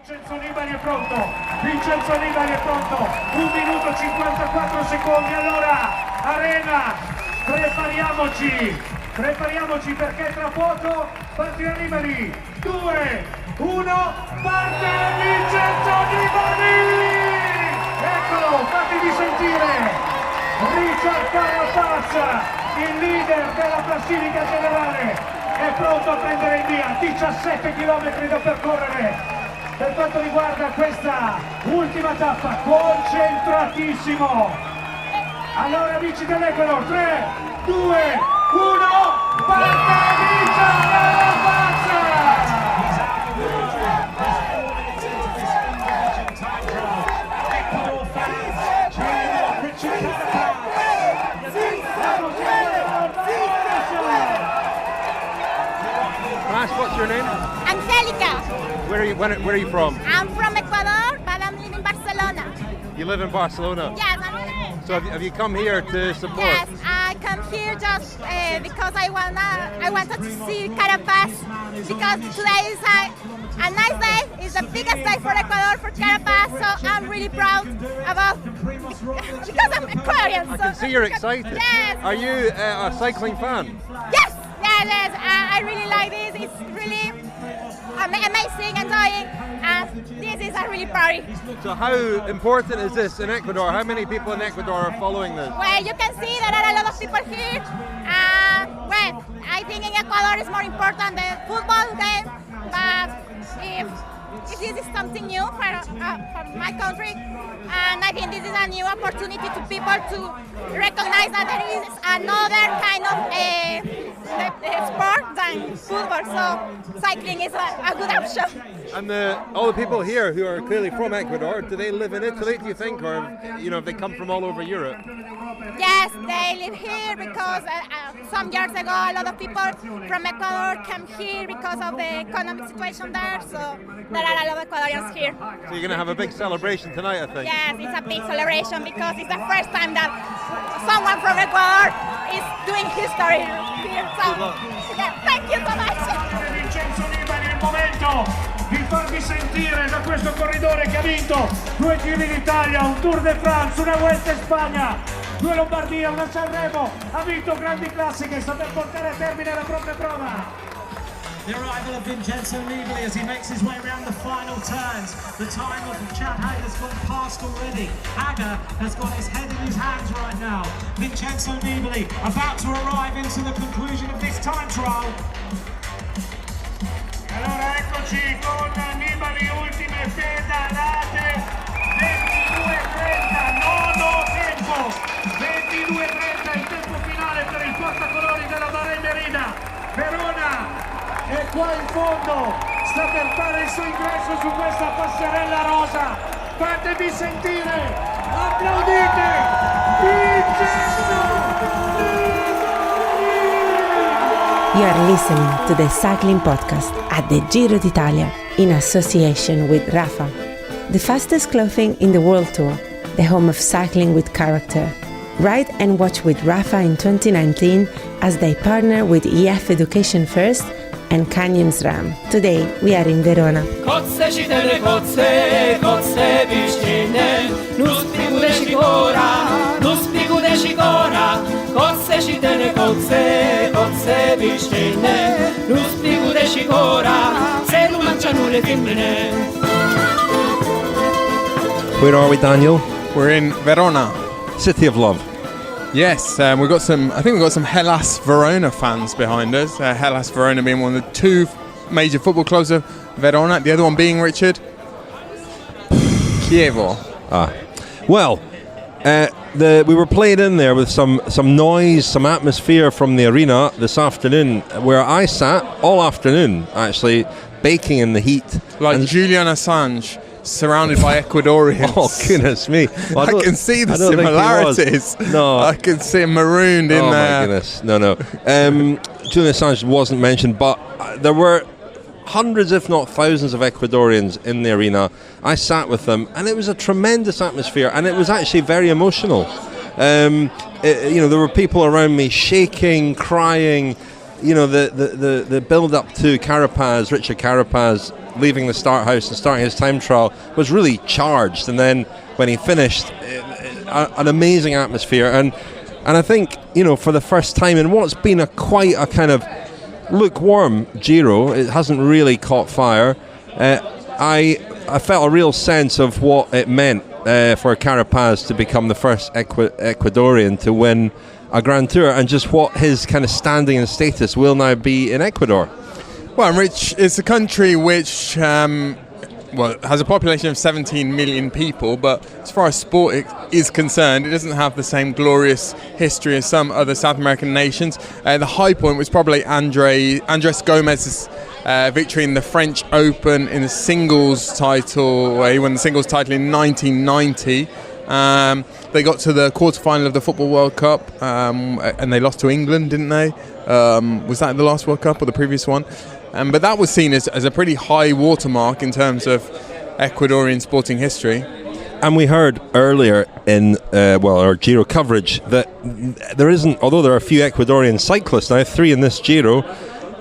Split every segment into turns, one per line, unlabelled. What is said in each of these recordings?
Vincenzo Nibali è pronto, 1 minuto e 54 secondi, allora Arena, prepariamoci perché tra poco partirà Nibali, 2, 1, parte Vincenzo Nibali! Eccolo, fatevi sentire! Richard Carapaz, il leader della classifica generale, è pronto a prendere il via, 17 km da percorrere. Per quanto riguarda questa ultima tappa, concentratissimo. Allora amici dell'Ecuador, 3, 2, 1, parte Richard Carapaz!
What's your name?
Angelica.
Where are you from?
I'm from Ecuador, but I'm living in Barcelona.
You live in Barcelona?
Yes.
So have you come here to support?
Yes, I come here just because I wanted to see Carapaz, because today is a nice day. It's the biggest day for Ecuador for Carapaz, so I'm really proud about because I'm Ecuadorian.
I can see you're excited.
Yes.
Are you a cycling fan?
Yes. I really like this. It's really amazing, enjoying, and this is a really party.
So how important is this in Ecuador? How many people in Ecuador are following this?
Well, you can see there are a lot of people here. Well, I think in Ecuador it's more important than football game, but if this is something new for my country, and I think this is a new opportunity to people to recognize that there is another kind of sport than football, so cycling is a good option.
And all the people here who are clearly from Ecuador, do they live in Italy, do you think, or have they come from all over Europe?
Yes, they live here because some years ago a lot of people from Ecuador came here because of the economic situation there, so there are a lot of Ecuadorians here.
So you're going to have a big celebration tonight, I think?
Yes, it's a big celebration because it's the first time that someone from Ecuador is doing history here. So, yeah, thank you so much.
Vincenzo Nibali, è il momento di farvi sentire da questo corridore che ha vinto 2 Giri d'Italia, un Tour de France, una Vuelta in Spagna, 2 Lombardia, una Sanremo, ha vinto grandi classiche, sta per portare a termine la propria prova.
The arrival of Vincenzo Nibali as he makes his way around the final turns. The time of Chad Hager's gone past already. Hager has got his head in his hands right now. Vincenzo Nibali about to arrive into the conclusion of this time trial.
Allora eccoci con Nibali, ultime pedalate, 22:30, nono tempo, 22:30 il tempo finale per il portacolori della Bahrain Merida. Verona è qua in fondo, sta per fare il suo ingresso su questa passerella rosa. Fatevi sentire, applaudite, Vincenzo Nibali!
You are listening to the Cycling Podcast at the Giro d'Italia in association with Rapha, the fastest clothing in the World Tour, the home of cycling with character. Ride and watch with Rapha in 2019 as they partner with EF Education First and Canyon SRAM. Today we are in Verona.
Where are we, Daniel?
We're in Verona,
City of Love.
Yes, we've got some Hellas Verona fans behind us. Hellas Verona being one of the 2 major football clubs of Verona. The other one being, Richard, Chievo.
Well, we were played in there with some noise, some atmosphere from the arena this afternoon, where I sat all afternoon, actually, baking in the heat.
Like Julian Assange, surrounded by Ecuadorians.
Oh, goodness me.
Well, I can see the similarities.
No.
I can see him marooned in there.
Oh, my goodness. No. Julian Assange wasn't mentioned, but there were hundreds, if not thousands, of Ecuadorians in the arena. I sat with them, and it was a tremendous atmosphere, and it was actually very emotional. There were people around me shaking, crying. The build-up to Carapaz, Richard Carapaz, leaving the start house and starting his time trial was really charged, and then when he finished, an amazing atmosphere, and I think, you know, for the first time in what's been quite a kind of lukewarm Giro, it hasn't really caught fire. I felt a real sense of what it meant for Carapaz to become the first Ecuadorian to win a Grand Tour, and just what his kind of standing and status will now be in Ecuador.
Well, Rich, it's a country which has a population of 17 million people, but as far as sport is concerned, it doesn't have the same glorious history as some other South American nations. The high point was probably Andres Gomez's victory in the French Open in the singles title, where he won the singles title in 1990. They got to the quarterfinal of the Football World Cup, and they lost to England, didn't they? Was that the last World Cup or the previous one? But that was seen as a pretty high watermark in terms of Ecuadorian sporting history.
And we heard earlier in our Giro coverage that there isn't, although there are a few Ecuadorian cyclists now, 3 in this Giro,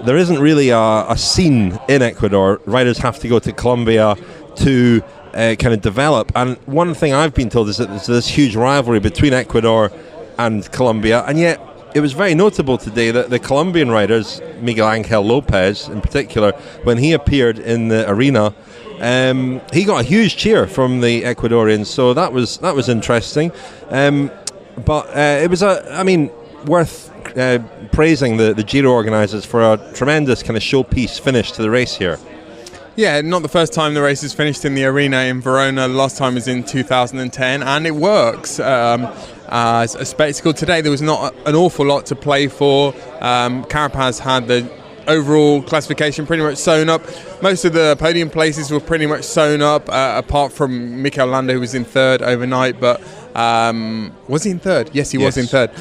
there isn't really a scene in Ecuador. Riders have to go to Colombia to kind of develop. And one thing I've been told is that there's this huge rivalry between Ecuador and Colombia, and yet it was very notable today that the Colombian riders, Miguel Angel Lopez in particular, when he appeared in the arena, he got a huge cheer from the Ecuadorians, so that was interesting. But it was worth praising the Giro organisers for a tremendous kind of showpiece finish to the race here.
Yeah, not the first time the race has finished in the arena in Verona. The last time was in 2010, and it works as a spectacle. Today there was not an awful lot to play for. Carapaz had the overall classification pretty much sewn up. Most of the podium places were pretty much sewn up, apart from Mikel Landa, who was in third overnight, but was he in third? Yes, he was in third.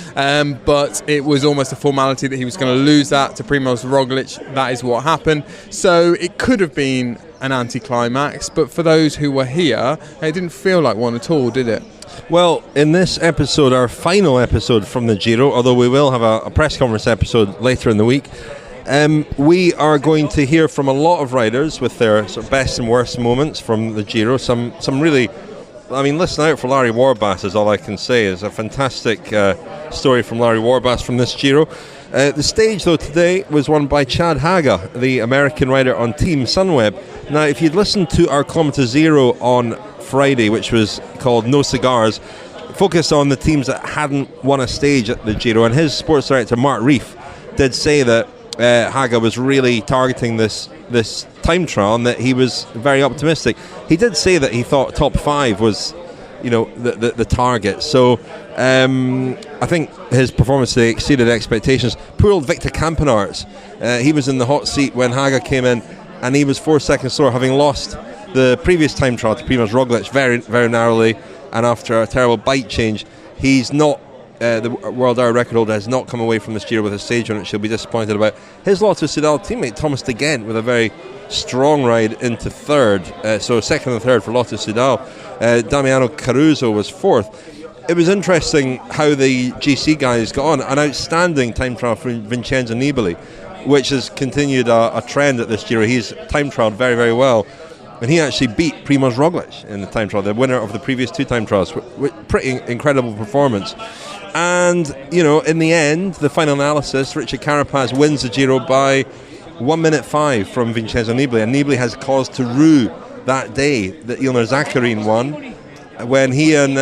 But it was almost a formality that he was going to lose that to Primoz Roglic. That is what happened. So it could have been an anticlimax, but for those who were here, it didn't feel like one at all, did it?
Well, in this episode, our final episode from the Giro, although we will have a press conference episode later in the week, we are going to hear from a lot of riders with their sort of best and worst moments from the Giro. Some really, I mean, listen out for Larry Warbasse is all I can say. It's a fantastic story from Larry Warbasse from this Giro. The stage, though, today was won by Chad Hager, the American rider on Team Sunweb. Now, if you'd listened to our Kilometre Zero on Friday, which was called No Cigars, focused on the teams that hadn't won a stage at the Giro, and his sports director, Mark Reif, did say that Hager was really targeting this time trial and that he was very optimistic. He did say that he thought top 5 was, you know, the target. So I think his performance today exceeded expectations. Poor old Victor Campenaerts, he was in the hot seat when Hager came in, and he was 4 seconds slower, having lost the previous time trial to Primoz Roglic very, very narrowly, and after a terrible bike change. He's not the world hour record holder has not come away from this Giro with a stage on it, she'll be disappointed about. His Lotto Soudal teammate Thomas de Gent with a very strong ride into third, so second and third for Lotto Soudal. Damiano Caruso was fourth. It was interesting how the GC guys got on. An outstanding time trial from Vincenzo Nibali, which has continued a trend at this Giro. He's time trialed very, very well, and he actually beat Primoz Roglic in the time trial, the winner of the previous 2 time trials. Pretty incredible performance. And, you know, in the end, the final analysis, Richard Carapaz wins the Giro by 1 minute 5 from Vincenzo Nibali, and Nibali has cause to rue that day that Ilnur Zakarin won, when he and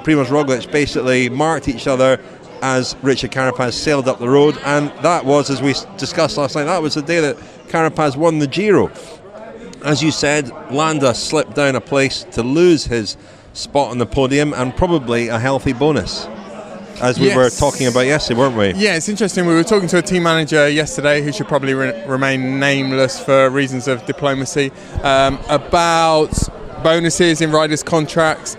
Primoz Roglic basically marked each other as Richard Carapaz sailed up the road. And that was, as we discussed last night, that was the day that Carapaz won the Giro. As you said, Landa slipped down a place to lose his spot on the podium, and probably a healthy bonus, as we were talking about yesterday, weren't we?
Yeah, it's interesting. We were talking to a team manager yesterday, who should probably remain nameless for reasons of diplomacy, about bonuses in riders' contracts.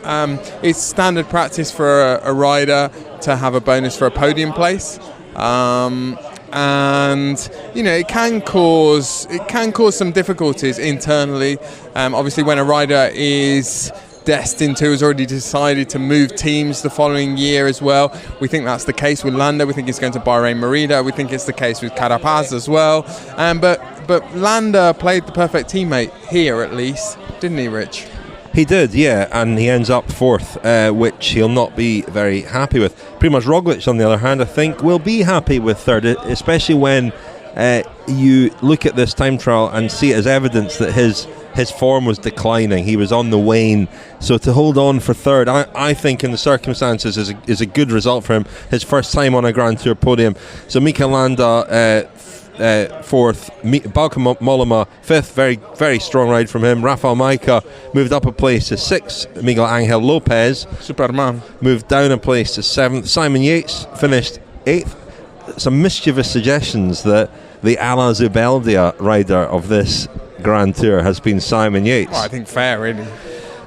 It's standard practice for a rider to have a bonus for a podium place. And you know, it can cause some difficulties internally. Obviously, when a rider is destined to, has already decided to move teams the following year as well. We think that's the case with Landa. We think it's going to Bahrain Merida. We think it's the case with Carapaz as well. But but Landa played the perfect teammate here, at least, didn't he, Rich?
He did, yeah, and he ends up fourth, which he'll not be very happy with. Primoz Roglic, on the other hand, I think will be happy with third, especially when you look at this time trial and see it as evidence that his form was declining. He was on the wane, so to hold on for third, I think in the circumstances is a good result for him. His first time on a Grand Tour podium. So Mikel Landa fourth, Bauke Mollema fifth, very very strong ride from him. Rapha Maika moved up a place to sixth. Miguel Angel Lopez,
Superman,
moved down a place to seventh. Simon Yates finished eighth. Some mischievous suggestions that the Ala Zubeldia rider of this Grand Tour has been Simon Yates.
Well, I think fair, really.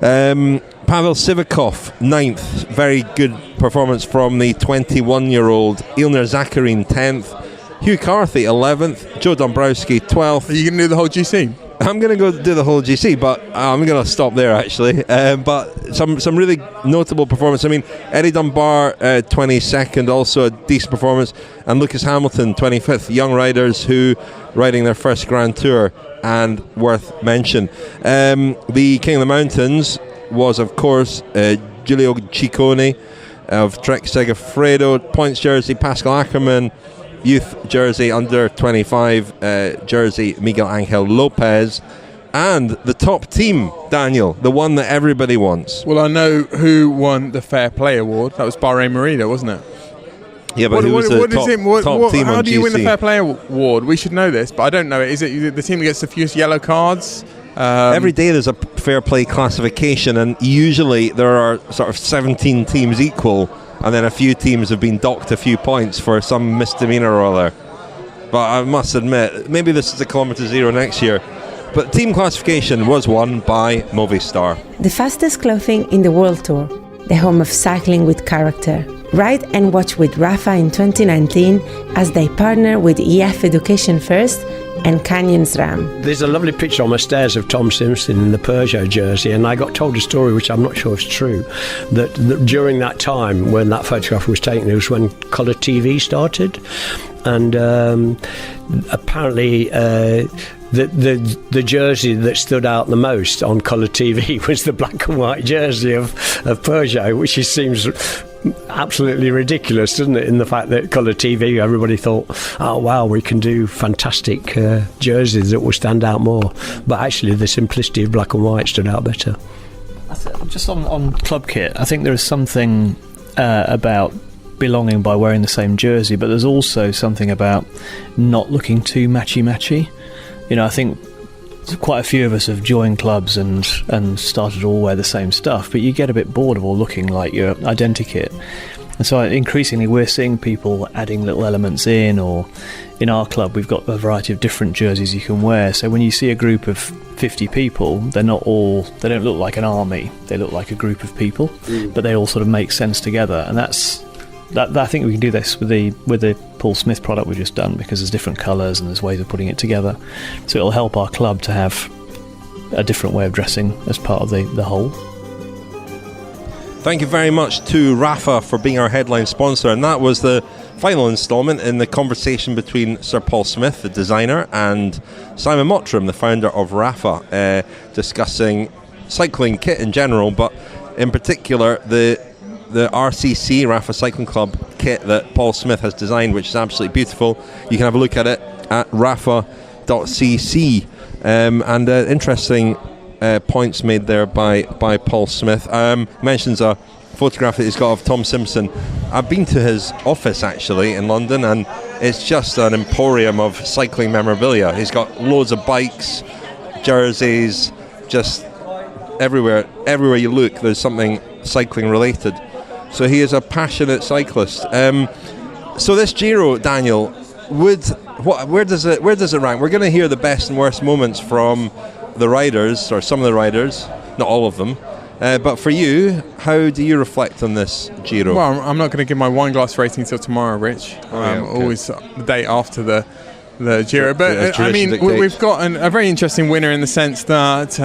Pavel Sivakov, ninth. Very good performance from the 21-year-old. Ilnur Zakarin, 10th. Hugh Carthy, 11th. Joe Dombrowski, 12th.
Are you going to do the whole GC?
I'm going to go do the whole GC, but I'm going to stop there, actually. But some really notable performance. I mean, Eddie Dunbar, 22nd, also a decent performance. And Lucas Hamilton, 25th. Young riders who riding their first Grand Tour, and worth mention. The King of the Mountains was, of course, Giulio Ciccone of Trek Segafredo. Points jersey, Pascal Ackermann. Youth jersey, under 25 jersey, Miguel Angel Lopez. And the top team, Daniel, the one that everybody wants.
Well, I know who won the Fair Play Award. That was Bahrain Merida, wasn't it?
Yeah, but who was the top team
how
on
do you
GC?
win the Fair Play Award? We should know this, but I don't know it. Is it the team that gets the fewest yellow cards?
Every day there's a fair play classification, and usually there are sort of 17 teams equal, and then a few teams have been docked a few points for some misdemeanor or other. But I must admit, maybe this is a Kilometre Zero next year. But team classification was won by Movistar.
The fastest clothing in the World Tour, the home of cycling with character. Ride and watch with Rapha in 2019 as they partner with EF Education First and Canyons Ram.
There's a lovely picture on my stairs of Tom Simpson in the Peugeot jersey, and I got told a story which I'm not sure is true, that during that time when that photograph was taken, it was when colour TV started, and apparently the jersey that stood out the most on colour TV was the black and white jersey of Peugeot, which seems absolutely ridiculous, doesn't it, in the fact that colour TV, everybody thought, oh wow, we can do fantastic jerseys that will stand out more, but actually the simplicity of black and white stood out better.
Just on club kit, I think there is something about belonging by wearing the same jersey, but there's also something about not looking too matchy. You know, I think quite a few of us have joined clubs and started to all wear the same stuff, but you get a bit bored of all looking like your identikit. And so increasingly we're seeing people adding little elements in, or in our club we've got a variety of different jerseys you can wear. So when you see a group of 50 people, they don't look like an army, they look like a group of people, but they all sort of make sense together. And I think we can do this with the Paul Smith product we've just done, because there's different colours and there's ways of putting it together. So it'll help our club to have a different way of dressing as part of the whole.
Thank you very much to Rapha for being our headline sponsor, and that was the final instalment in the conversation between Sir Paul Smith, the designer, and Simon Mottram, the founder of Rapha, discussing cycling kit in general, but in particular the RCC, Rapha Cycling Club kit that Paul Smith has designed, which is absolutely beautiful. You can have a look at it at rapha.cc, and interesting points made there by Paul Smith. Mentions a photograph that he's got of Tom Simpson. I've been to his office actually in London, and it's just an emporium of cycling memorabilia. He's got loads of bikes, jerseys, just everywhere you look there's something cycling related. So he is a passionate cyclist. So this Giro, Daniel, where does it rank? We're going to hear the best and worst moments from the riders, or some of the riders, not all of them. But for you, how do you reflect on this Giro?
Well, I'm not going to give my wine glass rating till tomorrow, Rich. Always the day after the Giro. But I mean, we've got a very interesting winner in the sense that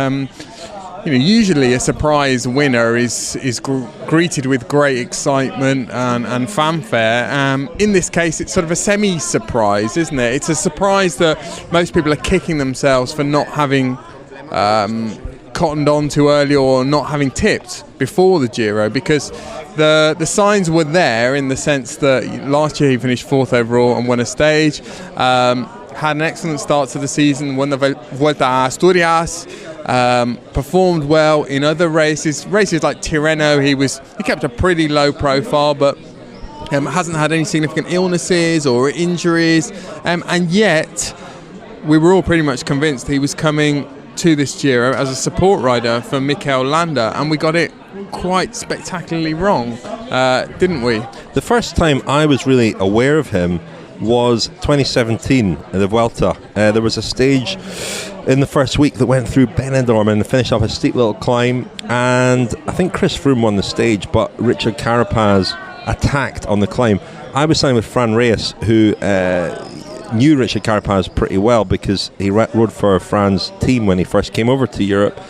usually a surprise winner is greeted with great excitement and fanfare. In this case, it's sort of a semi-surprise, isn't it? It's a surprise that most people are kicking themselves for not having cottoned on too early or not having tipped before the Giro, because the signs were there in the sense that last year he finished 4th overall and won a stage, had an excellent start to the season, won the Vuelta a Asturias, performed well in other races like Tirreno. He kept a pretty low profile, but hasn't had any significant illnesses or injuries, and yet we were all pretty much convinced he was coming to this Giro as a support rider for Mikel Landa, and we got it quite spectacularly wrong, didn't we?
The first time I was really aware of him was 2017 at the Vuelta. There was a stage in the first week that went through Benidorm and finished off a steep little climb, and I think Chris Froome won the stage, but Richard Carapaz attacked on the climb. I was signing with Fran Reyes, who knew Richard Carapaz pretty well because he rode for Fran's team when he first came over to Europe,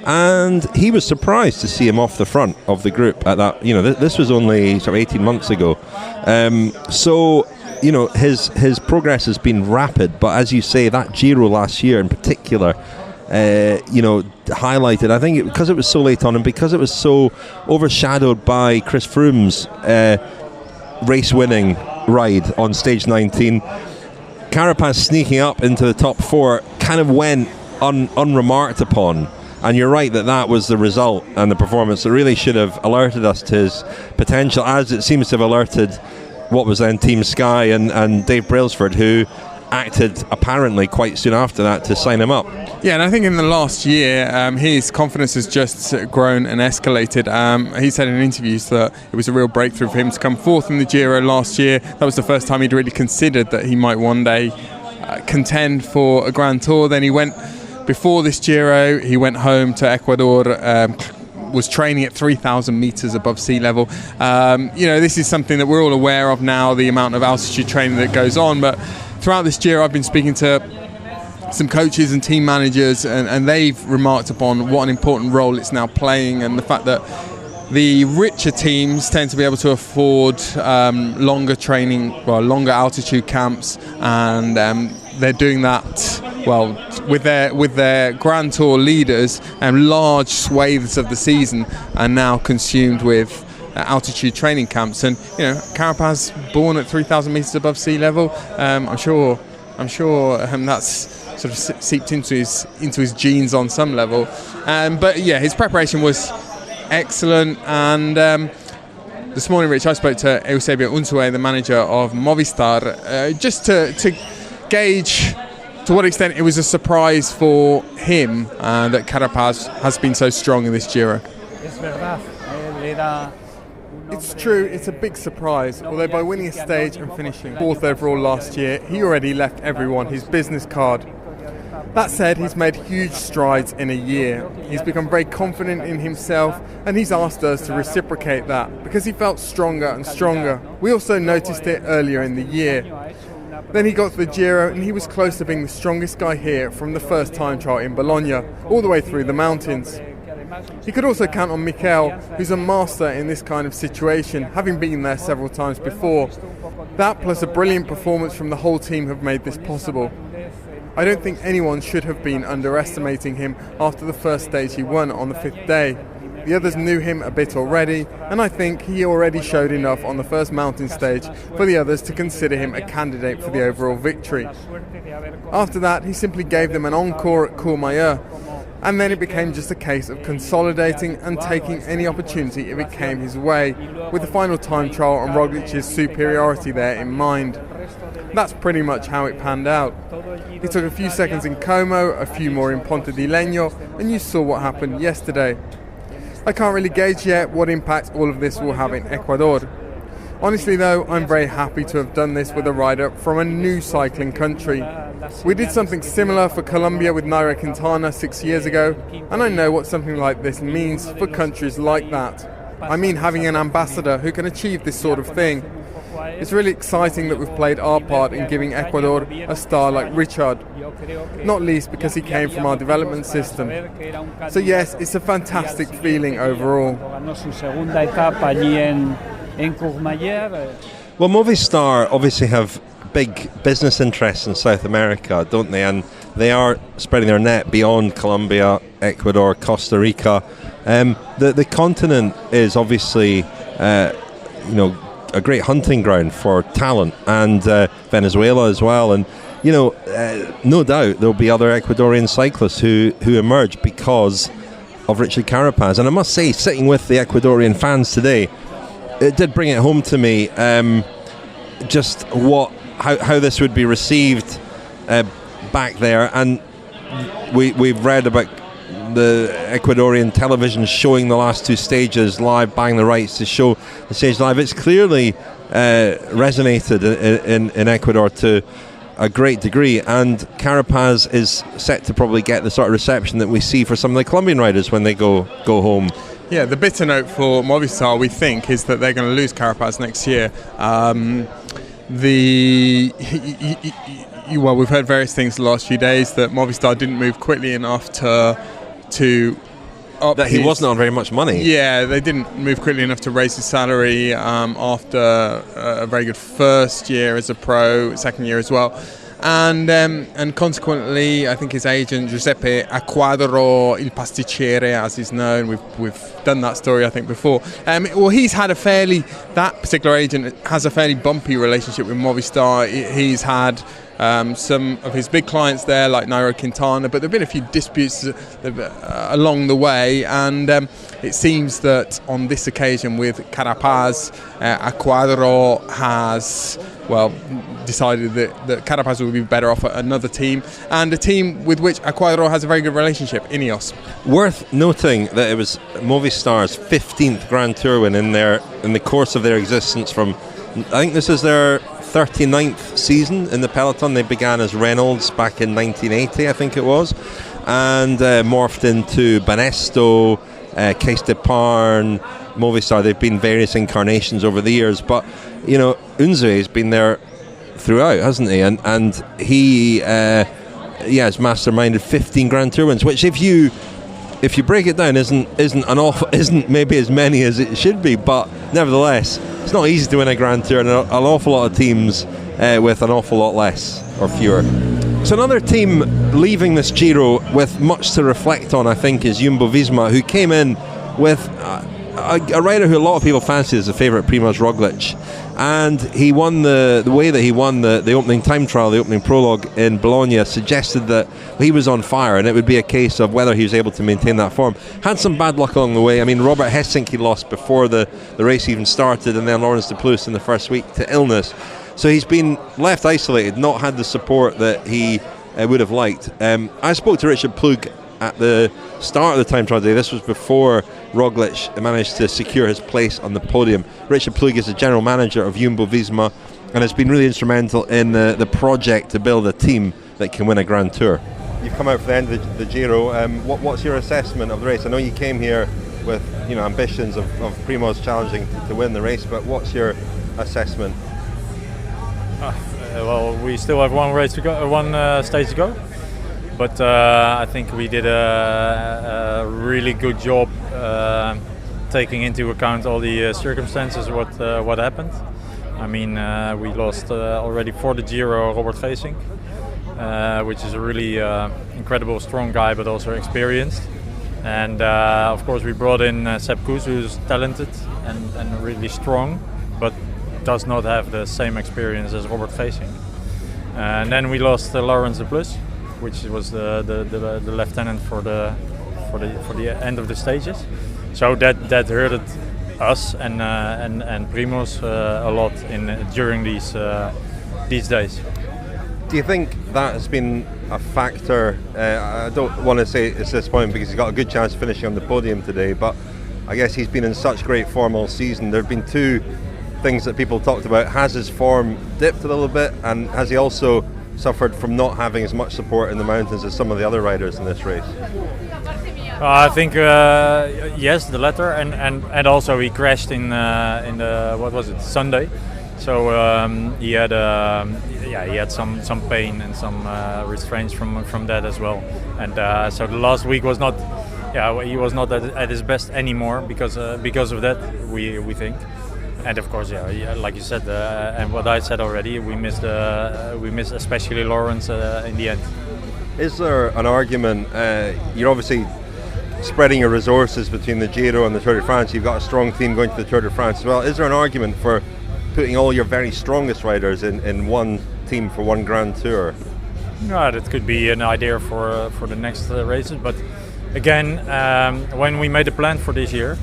and he was surprised to see him off the front of the group at that. This was only sort of 18 months ago, so his progress has been rapid, but as you say, that Giro last year in particular highlighted, I think, because it was so late on and because it was so overshadowed by Chris Froome's race winning ride on stage 19, Carapaz sneaking up into the top 4 kind of went unremarked upon. And you're right that was the result and the performance that really should have alerted us to his potential, as it seems to have alerted what was then Team Sky and Dave Brailsford, who acted apparently quite soon after that to sign him up.
Yeah, and I think in the last year his confidence has just grown and escalated. He said in interviews that it was a real breakthrough for him to come 4th in the Giro last year. That was the first time he'd really considered that he might one day contend for a Grand Tour. Then before this Giro, he went home to Ecuador, was training at 3,000 metres above sea level. This is something that we're all aware of now, the amount of altitude training that goes on, but throughout this Giro I've been speaking to some coaches and team managers, and they've remarked upon what an important role it's now playing, and the fact that the richer teams tend to be able to afford longer altitude camps, and they're doing that with their Grand Tour leaders, and large swathes of the season are now consumed with altitude training camps. And Carapaz, born at 3,000 metres above sea level, I'm sure that's sort of seeped into his genes on some level. But yeah, his preparation was excellent. And this morning, Rich, I spoke to Eusebio Unzuee, the manager of Movistar, just to gauge to what extent it was a surprise for him that Carapaz has been so strong in this Giro. It's true, it's a big surprise, although by winning a stage and finishing 4th overall last year, he already left everyone his business card. That said, he's made huge strides in a year. He's become very confident in himself, and he's asked us to reciprocate that because he felt stronger and stronger. We also noticed it earlier in the year. Then he got to the Giro and he was close to being the strongest guy here from the first time trial in Bologna, all the way through the mountains. He could also count on Mikel, who's a master in this kind of situation, having been there several times before. That plus a brilliant performance from the whole team have made this possible. I don't think anyone should have been underestimating him after the first stage he won on the 5th day. The others knew him a bit already, and I think he already showed enough on the first mountain stage for the others to consider him a candidate for the overall victory. After that, he simply gave them an encore at Courmayeur, and then it became just a case of consolidating and taking any opportunity if it came his way, with the final time trial and Roglic's superiority there in mind. That's pretty much how it panned out. He took a few seconds in Como, a few more in Ponte di Legno, and you saw what happened yesterday. I can't really gauge yet what impact all of this will have in Ecuador. Honestly though, I'm very happy to have done this with a rider from a new cycling country. We did something similar for Colombia with Nairo Quintana 6 years ago, and I know what something like this means for countries like that. I mean having an ambassador who can achieve this sort of thing. It's really exciting that we've played our part in giving Ecuador a star like Richard, not least because he came from our development system. So yes, it's a fantastic feeling overall.
Well, Movistar obviously have big business interests in South America, don't they? And they are spreading their net beyond Colombia, Ecuador, Costa Rica. The continent is obviously, a great hunting ground for talent, and Venezuela as well. And no doubt there'll be other Ecuadorian cyclists who emerge because of Richard Carapaz. And I must say, sitting with the Ecuadorian fans today, it did bring it home to me just how this would be received back there. And we've read about the Ecuadorian television showing the last two stages live, buying the rights to show the stage live. It's clearly resonated in Ecuador to a great degree, and Carapaz is set to probably get the sort of reception that we see for some of the Colombian riders when they go home.
Yeah, the bitter note for Movistar, we think, is that they're going to lose Carapaz next year. We've heard various things the last few days that Movistar didn't move quickly enough to up
that he wasn't on very much money.
Yeah, they didn't move quickly enough to raise his salary after a very good first year as a pro, second year as well. And consequently, I think his agent Giuseppe Acquadro Il Pasticcere, as he's known, we've done that story I think before. He's had that particular agent has a fairly bumpy relationship with Movistar. He's had some of his big clients there, like Nairo Quintana, but there have been a few disputes along the way, and it seems that on this occasion with Carapaz, Acquadro has decided that Carapaz would be better off at another team, and a team with which Acquadro has a very good relationship, Ineos.
Worth noting that it was Movistar's 15th Grand Tour win in the course of their existence. From, I think this is their 39th season in the peloton. They began as Reynolds back in 1980, I think it was, and morphed into Banesto, Case d'Epargne, Movistar. They've been various incarnations over the years, but Unzuee has been there throughout, hasn't he? And he has masterminded 15 Grand Tour wins, which if you break it down isn't maybe as many as it should be, but nevertheless it's not easy to win a Grand Tour, and an awful lot of teams with an awful lot less or fewer. So another team leaving this Giro with much to reflect on, I think, is Jumbo-Visma, who came in with a rider who a lot of people fancy as a favourite, Primoz Roglic, and he won the way that he won the opening time trial, the opening prologue in Bologna, suggested that he was on fire, and it would be a case of whether he was able to maintain that form. Had some bad luck along the way. I mean, Robert Hessink he lost before the race even started, and then Laurens de Plus in the first week to illness. So he's been left isolated, not had the support that he would have liked. I spoke to Richard Plugge at the start of the time trial day. This was before Roglic managed to secure his place on the podium. Richard Plugge is the general manager of Jumbo-Visma and has been really instrumental in the project to build a team that can win a Grand Tour. You've come out for the end of the Giro. What's your assessment of the race? I know you came here with ambitions of Primoz challenging to win the race, but what's your assessment?
We still have one race to go, one stage to go. But I think we did a really good job taking into account all the circumstances what happened. I mean, we lost already for the Giro Robert Geesink, which is a really incredible, strong guy, but also experienced. And of course, we brought in Sepp Kuss, who's talented and really strong, but does not have the same experience as Robert Geesink. And then we lost Laurens de Plus, which was the lieutenant for the end of the stages. So that hurted us and Primoz a lot during these days.
Do you think that has been a factor? I don't want to say it's this point because he's got a good chance of finishing on the podium today, but I guess he's been in such great form all season. There have been two things that people talked about. Has his form dipped a little bit, and has he also suffered from not having as much support in the mountains as some of the other riders in this race?
I think yes, the latter, and also he crashed in the what was it, Sunday. So he had some pain and some restraints from that as well. And so the last week was not, he was not at his best anymore because of that. We think. And of course, like you said, and what I said already, we missed especially Lawrence in the end.
Is there an argument? You're obviously spreading your resources between the Giro and the Tour de France. You've got a strong team going to the Tour de France as well. Is there an argument for putting all your very strongest riders in one team for one Grand Tour?
No, that could be an idea for the next races. But again, when we made a plan for this year,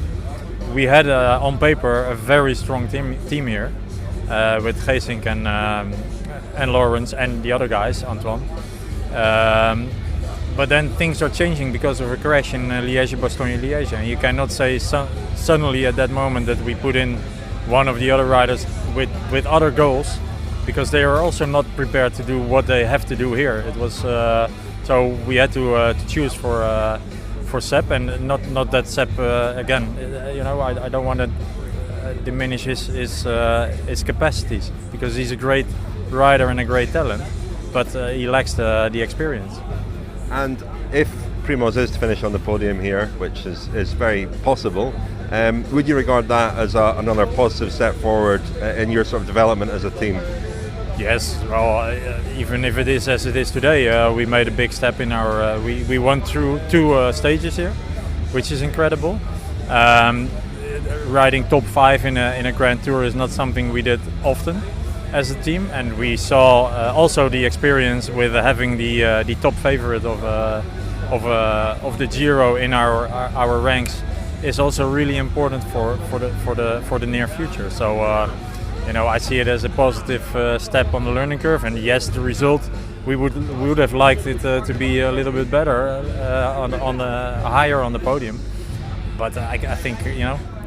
we had on paper a very strong team here with Geesink and Lawrence and the other guys, Antoine. But then things are changing because of a crash in Liège-Bastogne-Liège, and you cannot say suddenly at that moment that we put in one of the other riders with other goals, because they are also not prepared to do what they have to do here. It was so we had to choose for Sepp, and not that Sepp again. I don't want to diminish his capacities, because he's a great rider and a great talent, but he lacks the experience.
And if Primoz is to finish on the podium here, which is very possible, would you regard that as another positive step forward in your sort of development as a team?
Yes, well, even if it is as it is today, we made a big step in our. We went through two stages here, which is incredible. Riding top 5 in a Grand Tour is not something we did often as a team, and we saw also the experience with having the top favorite of the Giro in our ranks is also really important for the near future. So. I see it as a positive step on the learning curve, and yes, the result we would have liked it to be a little bit better, higher on the podium. But I think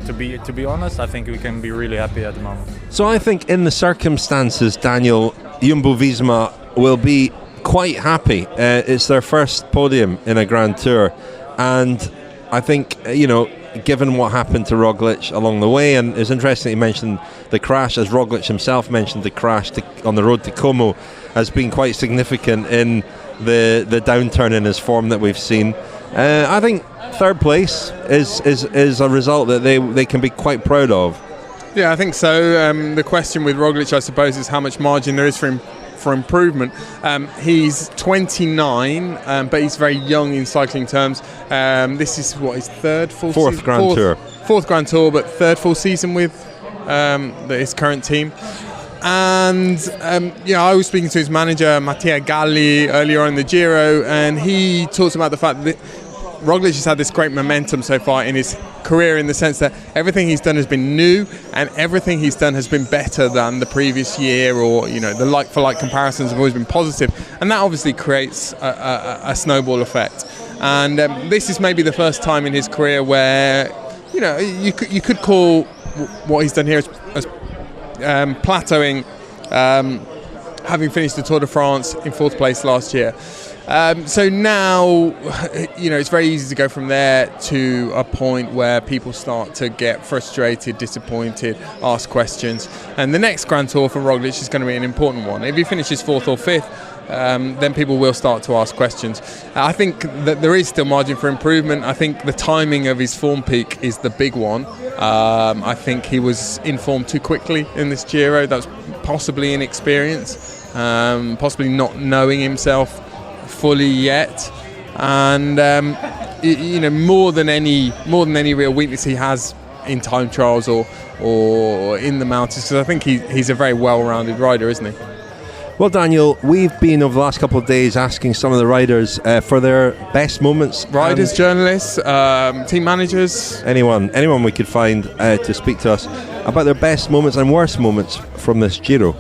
to be honest, I think we can be really happy at the moment.
So I think in the circumstances, Daniel, Jumbo-Visma will be quite happy. It's their first podium in a Grand Tour, and I think given what happened to Roglic along the way, and it's interesting he mentioned the crash, as Roglic himself mentioned the crash on the road to Como has been quite significant in the downturn in his form that we've seen. I think third place is a result that they can be quite proud of.
Yeah, I think so. The question with Roglic, I suppose, is how much margin there is for improvement. He's 29, but he's very young in cycling terms. This is his fourth Grand Tour, but third full season with his current team. And I was speaking to his manager Mattia Galli earlier on in the Giro, and he talks about the fact that Roglic has had this great momentum so far in his career, in the sense that everything he's done has been new, and everything he's done has been better than the previous year, or the like-for-like comparisons have always been positive, and that obviously creates a snowball effect. And this is maybe the first time in his career where you could call what he's done here as plateauing, having finished the Tour de France in 4th place last year. So now, it's very easy to go from there to a point where people start to get frustrated, disappointed, ask questions. And the next Grand Tour for Roglic is going to be an important one. If he finishes 4th or 5th, then people will start to ask questions. I think that there is still margin for improvement. I think the timing of his form peak is the big one. I think he was in form too quickly in this Giro. That's possibly inexperience, possibly not knowing himself fully yet, and more than any real weakness he has in time trials or in the mountains, because I think he's a very well-rounded rider, isn't he?
Well, Daniel, we've been over the last couple of days asking some of the riders for their best moments.
Riders, journalists, team managers,
anyone we could find to speak to us about their best moments and worst moments from this Giro.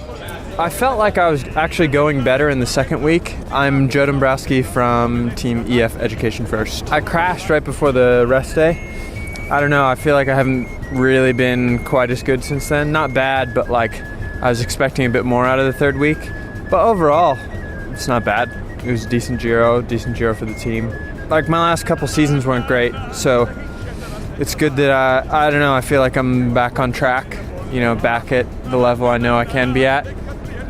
I felt like I was actually going better in the second week. I'm Joe Dombrowski from Team EF Education First. I crashed right before the rest day. I don't know, I feel like I haven't really been quite as good since then. Not bad, but I was expecting a bit more out of the third week. But overall, it's not bad. It was a decent Giro for the team. My last couple seasons weren't great, so it's good that I don't know, I feel like I'm back on track. Back at the level I know I can be at,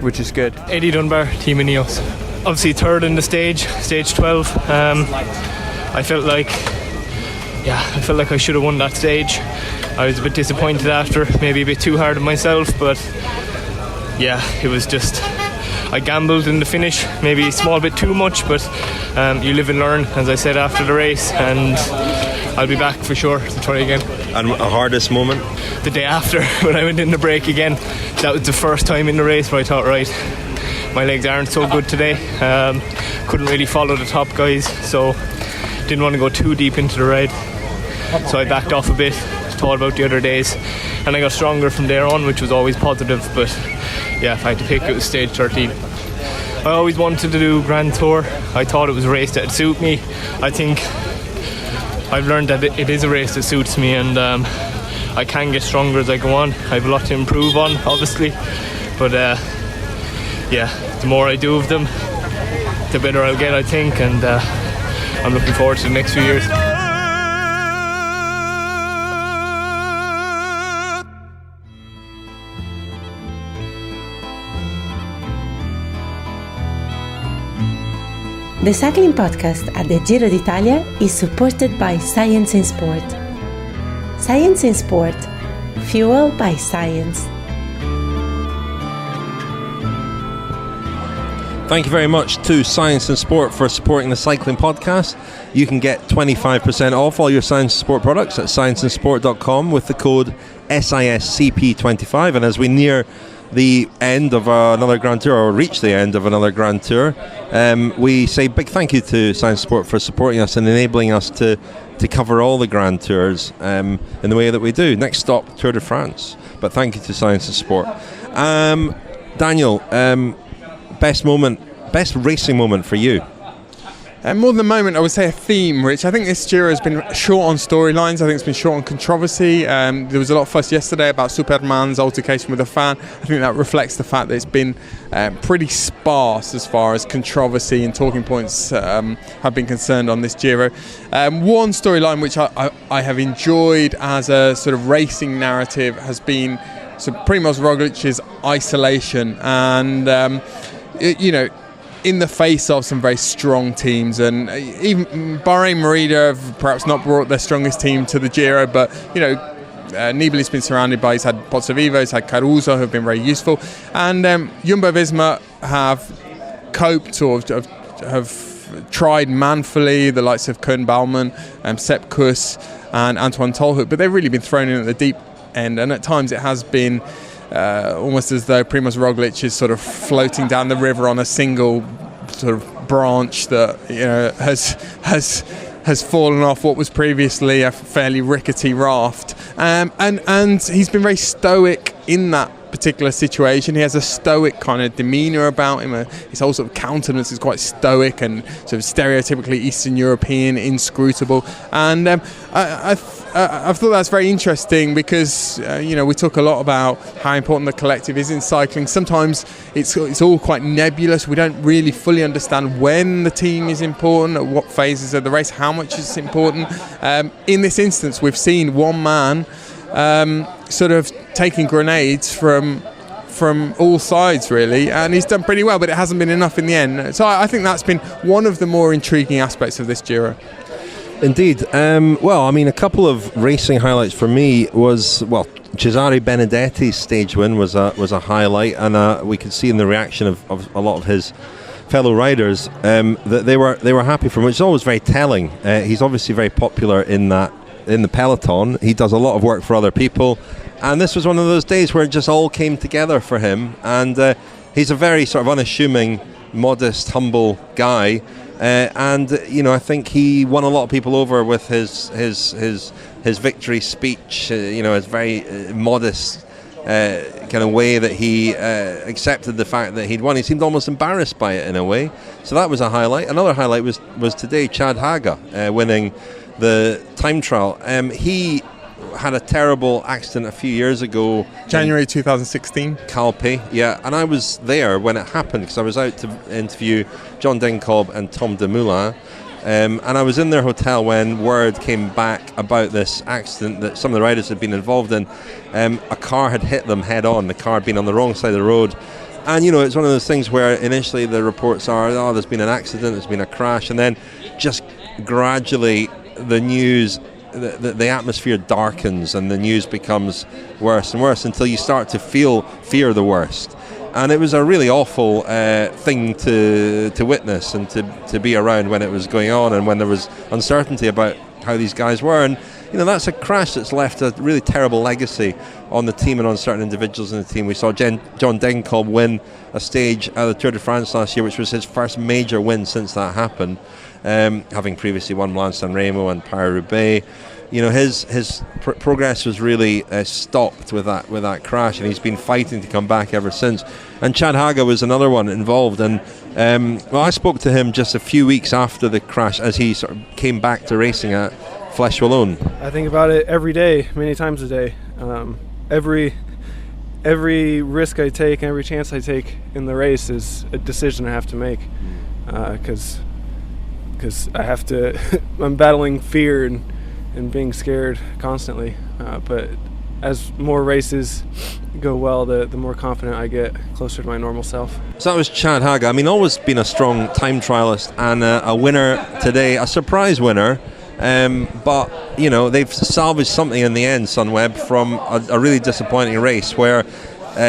which is good.
Eddie Dunbar, Team Ineos. Obviously third in the stage 12. I felt like I should have won that stage. I was a bit disappointed after, maybe a bit too hard on myself, but yeah, it was just, I gambled in the finish, maybe a small bit too much, but you live and learn, as I said after the race, and I'll be back for sure to try again.
And a hardest moment?
The day after, when I went in the break again. That was the first time in the race where I thought, right, my legs aren't so good today. Couldn't really follow the top guys, so didn't want to go too deep into the ride. So I backed off a bit, thought about the other days, and I got stronger from there on, which was always positive. But yeah, if I had to pick, it was stage 13. I always wanted to do Grand Tour. I thought it was a race that would suit me. I think I've learned that it is a race that suits me, and I can get stronger as I go on. I have a lot to improve on, obviously, but yeah, the more I do of them, the better I'll get, I think, and I'm looking forward to the next few years.
The cycling podcast at the Giro d'Italia is supported by Science in Sport. Science in Sport, fuel by science.
Thank you very much to Science and Sport for supporting the cycling podcast. You can get 25% off all your Science and Sport products at scienceandsport.com with the code SISCP25. And as we near the end of another Grand Tour, or reach the end of another Grand Tour, we say big thank you to Science Sport for supporting us and enabling us to cover all the Grand Tours in the way that we do. Next stop, Tour de France. But thank you to Science and Sport. Daniel, best racing moment for you?
More than a moment, I would say a theme, Rich. I think this Giro has been short on storylines. I think it's been short on controversy. There was a lot of fuss yesterday about Superman's altercation with a fan. I think that reflects the fact that it's been pretty sparse as far as controversy and talking points have been concerned on this Giro. One storyline which I have enjoyed as a sort of racing narrative has been Primoz Roglic's isolation, and in the face of some very strong teams, and even Bahrain Merida have perhaps not brought their strongest team to the Giro, but Nibali's been surrounded by, he's had Pozzovivo, he's had Caruso, who have been very useful, and Jumbo-Visma have coped, or have tried manfully, the likes of Koen Bouwman, Sepp Kuss and Antoine Tolhoek, but they've really been thrown in at the deep end, and at times it has been almost as though Primoz Roglic is sort of floating down the river on a single sort of branch that has fallen off what was previously a fairly rickety raft, and he's been very stoic in that particular situation. He has a stoic kind of demeanour about him. His whole sort of countenance is quite stoic and sort of stereotypically Eastern European, inscrutable. And I've thought that's very interesting because we talk a lot about how important the collective is in cycling. Sometimes it's all quite nebulous. We don't really fully understand when the team is important, at what phases of the race, how much is important. In this instance, we've seen one man sort of taking grenades from all sides, really, and he's done pretty well, but it hasn't been enough in the end. So I think that's been one of the more intriguing aspects of this Giro.
Indeed. A couple of racing highlights for me was, Cesare Benedetti's stage win was a highlight, and we could see in the reaction of a lot of his fellow riders that they were happy for him, which is always very telling. He's obviously very popular in the peloton. He does a lot of work for other people, and this was one of those days where it just all came together for him, and he's a very sort of unassuming, modest, humble guy, and I think he won a lot of people over with his victory speech, his very modest kind of way that he accepted the fact that he'd won. He seemed almost embarrassed by it in a way, so that was a highlight. Another highlight was today Chad Hager winning the time trial. He had a terrible accident a few years ago,
January 2016,
Calpe, and I was there when it happened because I was out to interview John Dincob and Tom Dumoulin, And I was in their hotel when word came back about this accident that some of the riders had been involved in. A car had hit them head on. The car had been on the wrong side of the road. And, you know, it's one of those things where initially the reports are, oh, there's been an accident, there's been a crash, and then just gradually the news, the atmosphere darkens and the news becomes worse and worse until you start to fear the worst. And it was a really awful thing to witness and to be around when it was going on and when there was uncertainty about how these guys were. And, you know, that's a crash that's left a really terrible legacy on the team and on certain individuals in the team. We saw John Degenkolb win a stage at the Tour de France last year, which was his first major win since that happened, having previously won Milan-San Remo and Paris-Roubaix. You know, his progress was really stopped with that crash, and he's been fighting to come back ever since. And Chad Hager was another one involved, and I spoke to him just a few weeks after the crash as he sort of came back to racing at Flèche Wallonne.
I think about it every day, many times a day. Every risk I take, every chance I take in the race is a decision I have to make, because I have to. I'm battling fear and being scared constantly. But as more races go well, the more confident I get, closer to my normal self.
So that was Chad Hager. I mean, always been a strong time trialist and a winner today, a surprise winner. But, you know, they've salvaged something in the end, Sunweb, from a really disappointing race where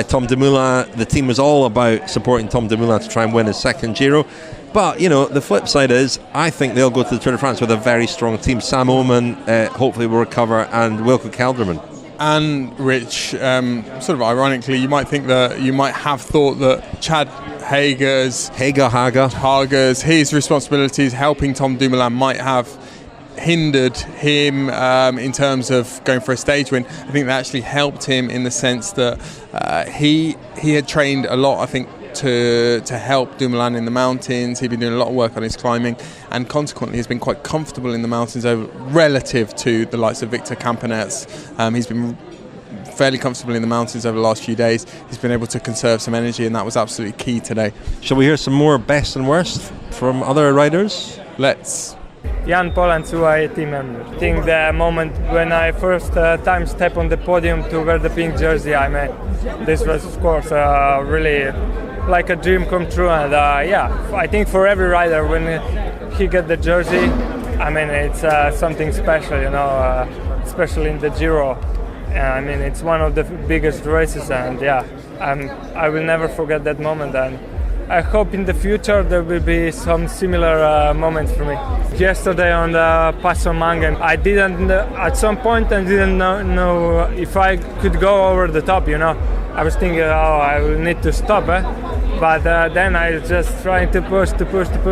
Tom Dumoulin, the team was all about supporting Tom Dumoulin to try and win his second Giro. But, you know, the flip side is I think they'll go to the Tour de France with a very strong team. Sam Oomen hopefully will recover, and Wilco Kelderman.
And Rich, sort of ironically, you might have thought that Chad Hager's his responsibilities helping Tom Dumoulin might have hindered him in terms of going for a stage win. I think that actually helped him in the sense that he had trained a lot, I think, to help Dumoulin in the mountains. He'd been doing a lot of work on his climbing, and consequently he's been quite comfortable in the mountains relative to the likes of Victor Campenerz. He's been fairly comfortable in the mountains over the last few days. He's been able to conserve some energy, and that was absolutely key today.
Shall we hear some more best and worst from other riders?
Let's.
Jan-Paul Unzuee, team member. I think the moment when I first time step on the podium to wear the pink jersey, I mean, this was of course really like a dream come true. And I think for every rider when he get the jersey, I mean, it's something special, you know, especially in the Giro. I mean, it's one of the biggest races, and I will never forget that moment. And I hope in the future there will be some similar moments for me. Yesterday on the Passo Mangen, I didn't, at some point I didn't know if I could go over the top, you know. I was thinking, I will need to stop, but then I was just trying to push,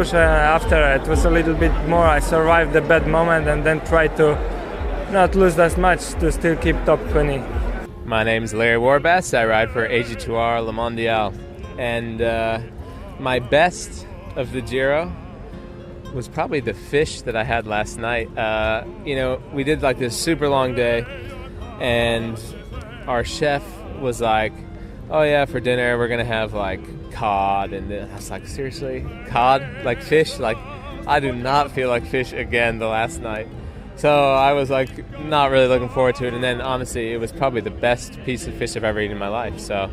and after it was a little bit more, I survived the bad moment and then tried to not lose as much to still keep top 20.
My name is Larry Warbasse. I ride for AG2R Le Mondial, and my best of the Giro was probably the fish that I had last night. You know, we did like this super long day, and our chef was like, oh yeah, for dinner we're gonna have like cod, and I was like, seriously, cod? Like fish? Like, I do not feel like fish again the last night. So I was like not really looking forward to it, and then honestly it was probably the best piece of fish I've ever eaten in my life. So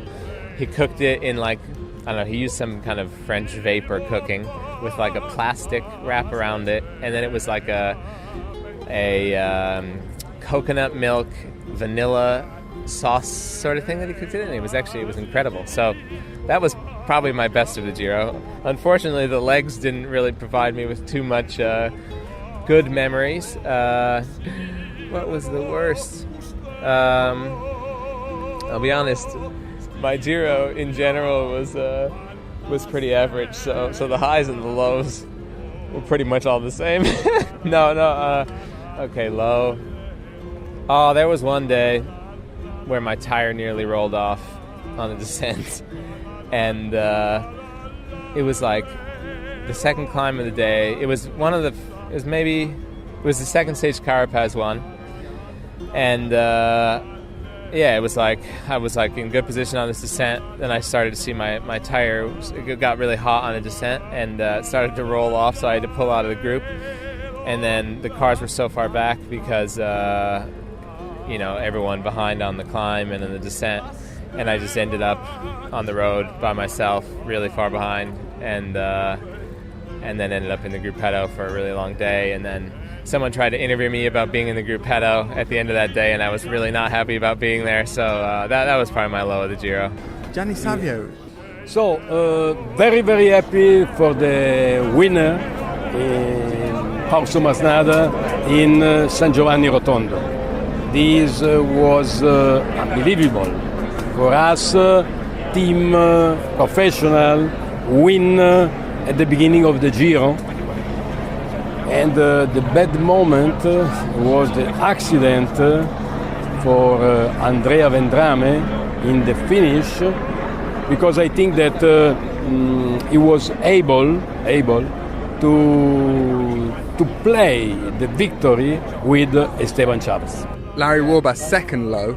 he cooked it in like, I don't know, he used some kind of French vapor cooking with like a plastic wrap around it, and then it was like a coconut milk vanilla sauce sort of thing that he cooked it in. It was incredible. So that was probably my best of the Giro. Unfortunately, the legs didn't really provide me with too much good memories. What was the worst? I'll be honest, my Giro in general was pretty average. So the highs and the lows were pretty much all the same. Okay, low. Oh, there was one day where my tire nearly rolled off on a descent, and it was like the second climb of the day. It was the second stage Carapaz one, and it was like I was like in good position on this descent. Then I started to see my tire it got really hot on a descent and started to roll off, so I had to pull out of the group. And then the cars were so far back because everyone behind on the climb and in the descent, and I just ended up on the road by myself, really far behind, and then ended up in the gruppetto for a really long day. And then someone tried to interview me about being in the gruppetto at the end of that day, and I was really not happy about being there. So that was probably my low of the Giro.
Gianni Savio.
So very, very happy for the winner in Fausto Masnada in San Giovanni Rotondo. This was unbelievable for us, team professional, win at the beginning of the Giro. And the bad moment was the accident for Andrea Vendrame in the finish, because I think that he was able to play the victory with Esteban Chaves.
Larry Warbasse, second low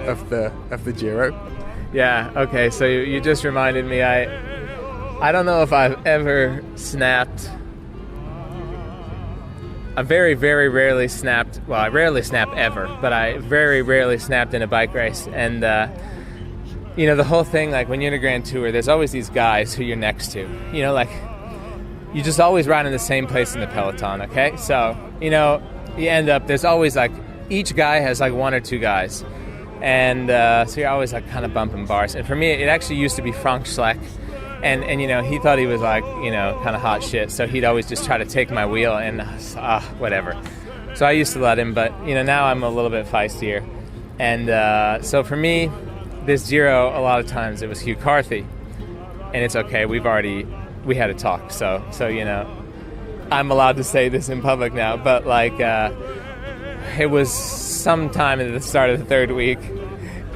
of the Giro.
Yeah. Okay. So you just reminded me. I don't know if I've ever snapped. I very, very rarely snapped. Well, I rarely snap ever, but I very rarely snapped in a bike race. And the whole thing, like when you're in a Grand Tour, there's always these guys who you're next to. You just always ride in the same place in the peloton. Okay, so you end up there's always like each guy has like one or two guys, and so you're always like kind of bumping bars. And for me, it actually used to be Frank Schleck. And he thought he was like, kind of hot shit. So he'd always just try to take my wheel and whatever. So I used to let him, but, now I'm a little bit feistier. And so for me, this Giro, a lot of times it was Hugh Carthy. And it's okay, we had a talk. So I'm allowed to say this in public now. But like, it was sometime at the start of the third week,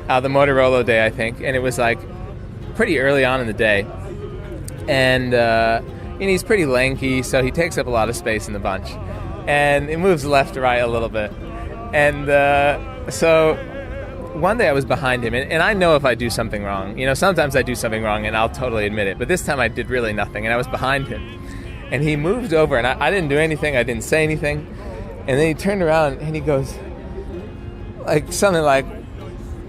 the Motorola day, I think. And it was like pretty early on in the day. And he's pretty lanky, so he takes up a lot of space in the bunch. And it moves left to right a little bit. And so one day I was behind him, and I know if I do something wrong. Sometimes I do something wrong, and I'll totally admit it. But this time I did really nothing, and I was behind him. And he moved over, and I didn't do anything. I didn't say anything. And then he turned around, and he goes, like something like,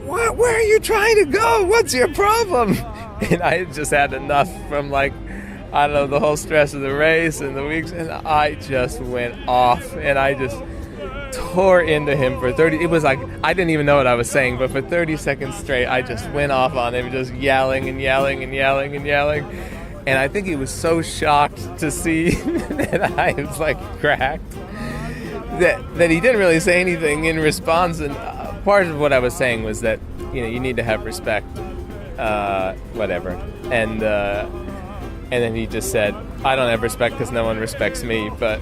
where are you trying to go? What's your problem? And I had just had enough from the whole stress of the race and the weeks, and I just went off, and I just tore into him for 30. It was like I didn't even know what I was saying, but for 30 seconds straight, I just went off on him, just yelling and yelling and yelling and yelling. And I think he was so shocked to see that I was like cracked that he didn't really say anything in response. And part of what I was saying was that you need to have respect. Whatever, and then he just said, "I don't have respect because no one respects me." But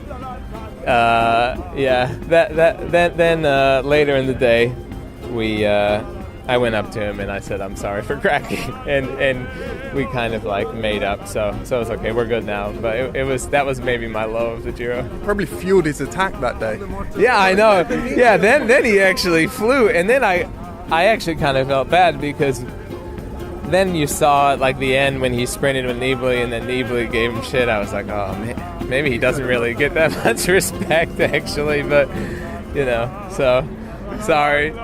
Then later in the day, I went up to him and I said, "I'm sorry for cracking," and we kind of like made up. So it's okay, we're good now. But that was maybe my low of the Giro.
Probably fueled his attack that day.
Yeah, I know. Yeah, then he actually flew, and then I actually kind of felt bad because. Then you saw at like the end when he sprinted with Nibali and then Nibali gave him shit. I was like, oh, man, maybe he doesn't really get that much respect actually, but so sorry.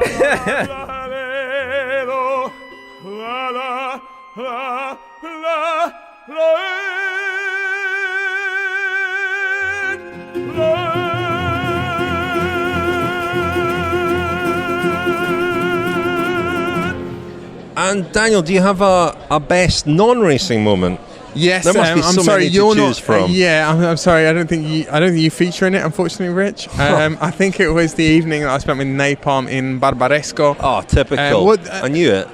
And Daniel, do you have a best non-racing moment?
Yes,
there must be so
I'm sorry,
many
you're
to choose
not.
from.
I'm sorry. I don't think you feature in it, unfortunately, Rich. I think it was the evening that I spent with Napalm in Barbaresco.
Oh, typical. I knew it.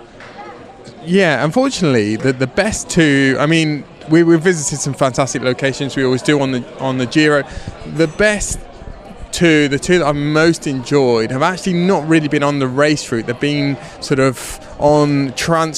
Yeah, unfortunately, the best two. I mean, we visited some fantastic locations. We always do on the Giro. The best the two that I've most enjoyed have actually not really been on the race route. They've been sort of on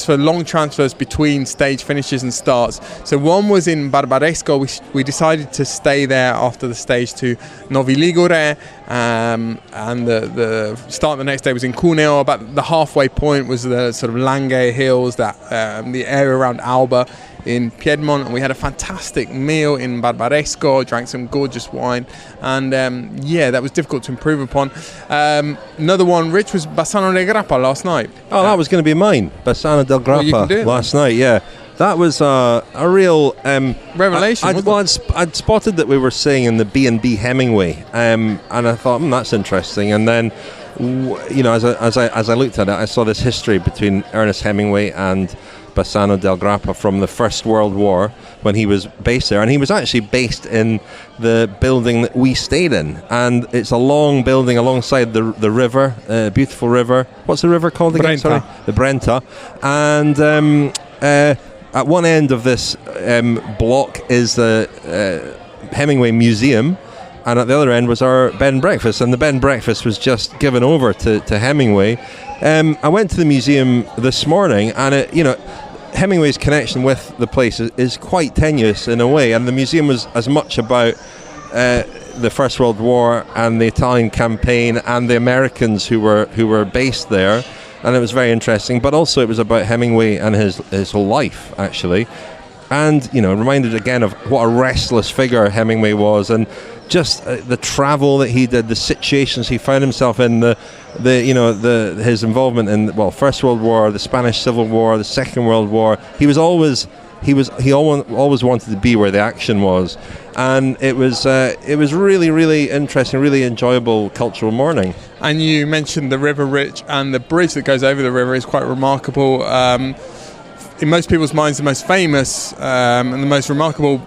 long transfers between stage finishes and starts. So one was in Barbaresco. We decided to stay there after the stage to Novi Ligure, and the start the next day was in Cuneo. About the halfway point was the sort of Langhe Hills, that the area around Alba in Piedmont, and we had a fantastic meal in Barbaresco, drank some gorgeous wine, and that was difficult to improve upon. Another one, Rich, was Bassano del Grappa last night.
Oh, that was going to be mine, Bassano del Grappa last night, yeah. That was a real
revelation.
I'd spotted that we were singing in the B&B Hemingway, and I thought, that's interesting. And then, as I looked at it, I saw this history between Ernest Hemingway and Bassano del Grappa from the First World War, when he was based there, and he was actually based in the building that we stayed in, and it's a long building alongside the river, beautiful river. What's the river called again?
Brenta.
Sorry, the Brenta. And at one end of this block is the Hemingway Museum, and at the other end was our bed and breakfast, and the bed and breakfast was just given over to Hemingway. I went to the museum this morning, and Hemingway's connection with the place is quite tenuous in a way, and the museum was as much about the First World War and the Italian campaign and the Americans who were based there, and it was very interesting. But also it was about Hemingway and his whole life, actually, and reminded again of what a restless figure Hemingway was, and just the travel that he did, the situations he found himself in, his involvement in First World War, the Spanish Civil War, the Second World War. He always wanted to be where the action was, and it was really, really interesting, really enjoyable cultural morning.
And you mentioned the river, Rich, and the bridge that goes over the river is quite remarkable. In most people's minds, the most famous and the most remarkable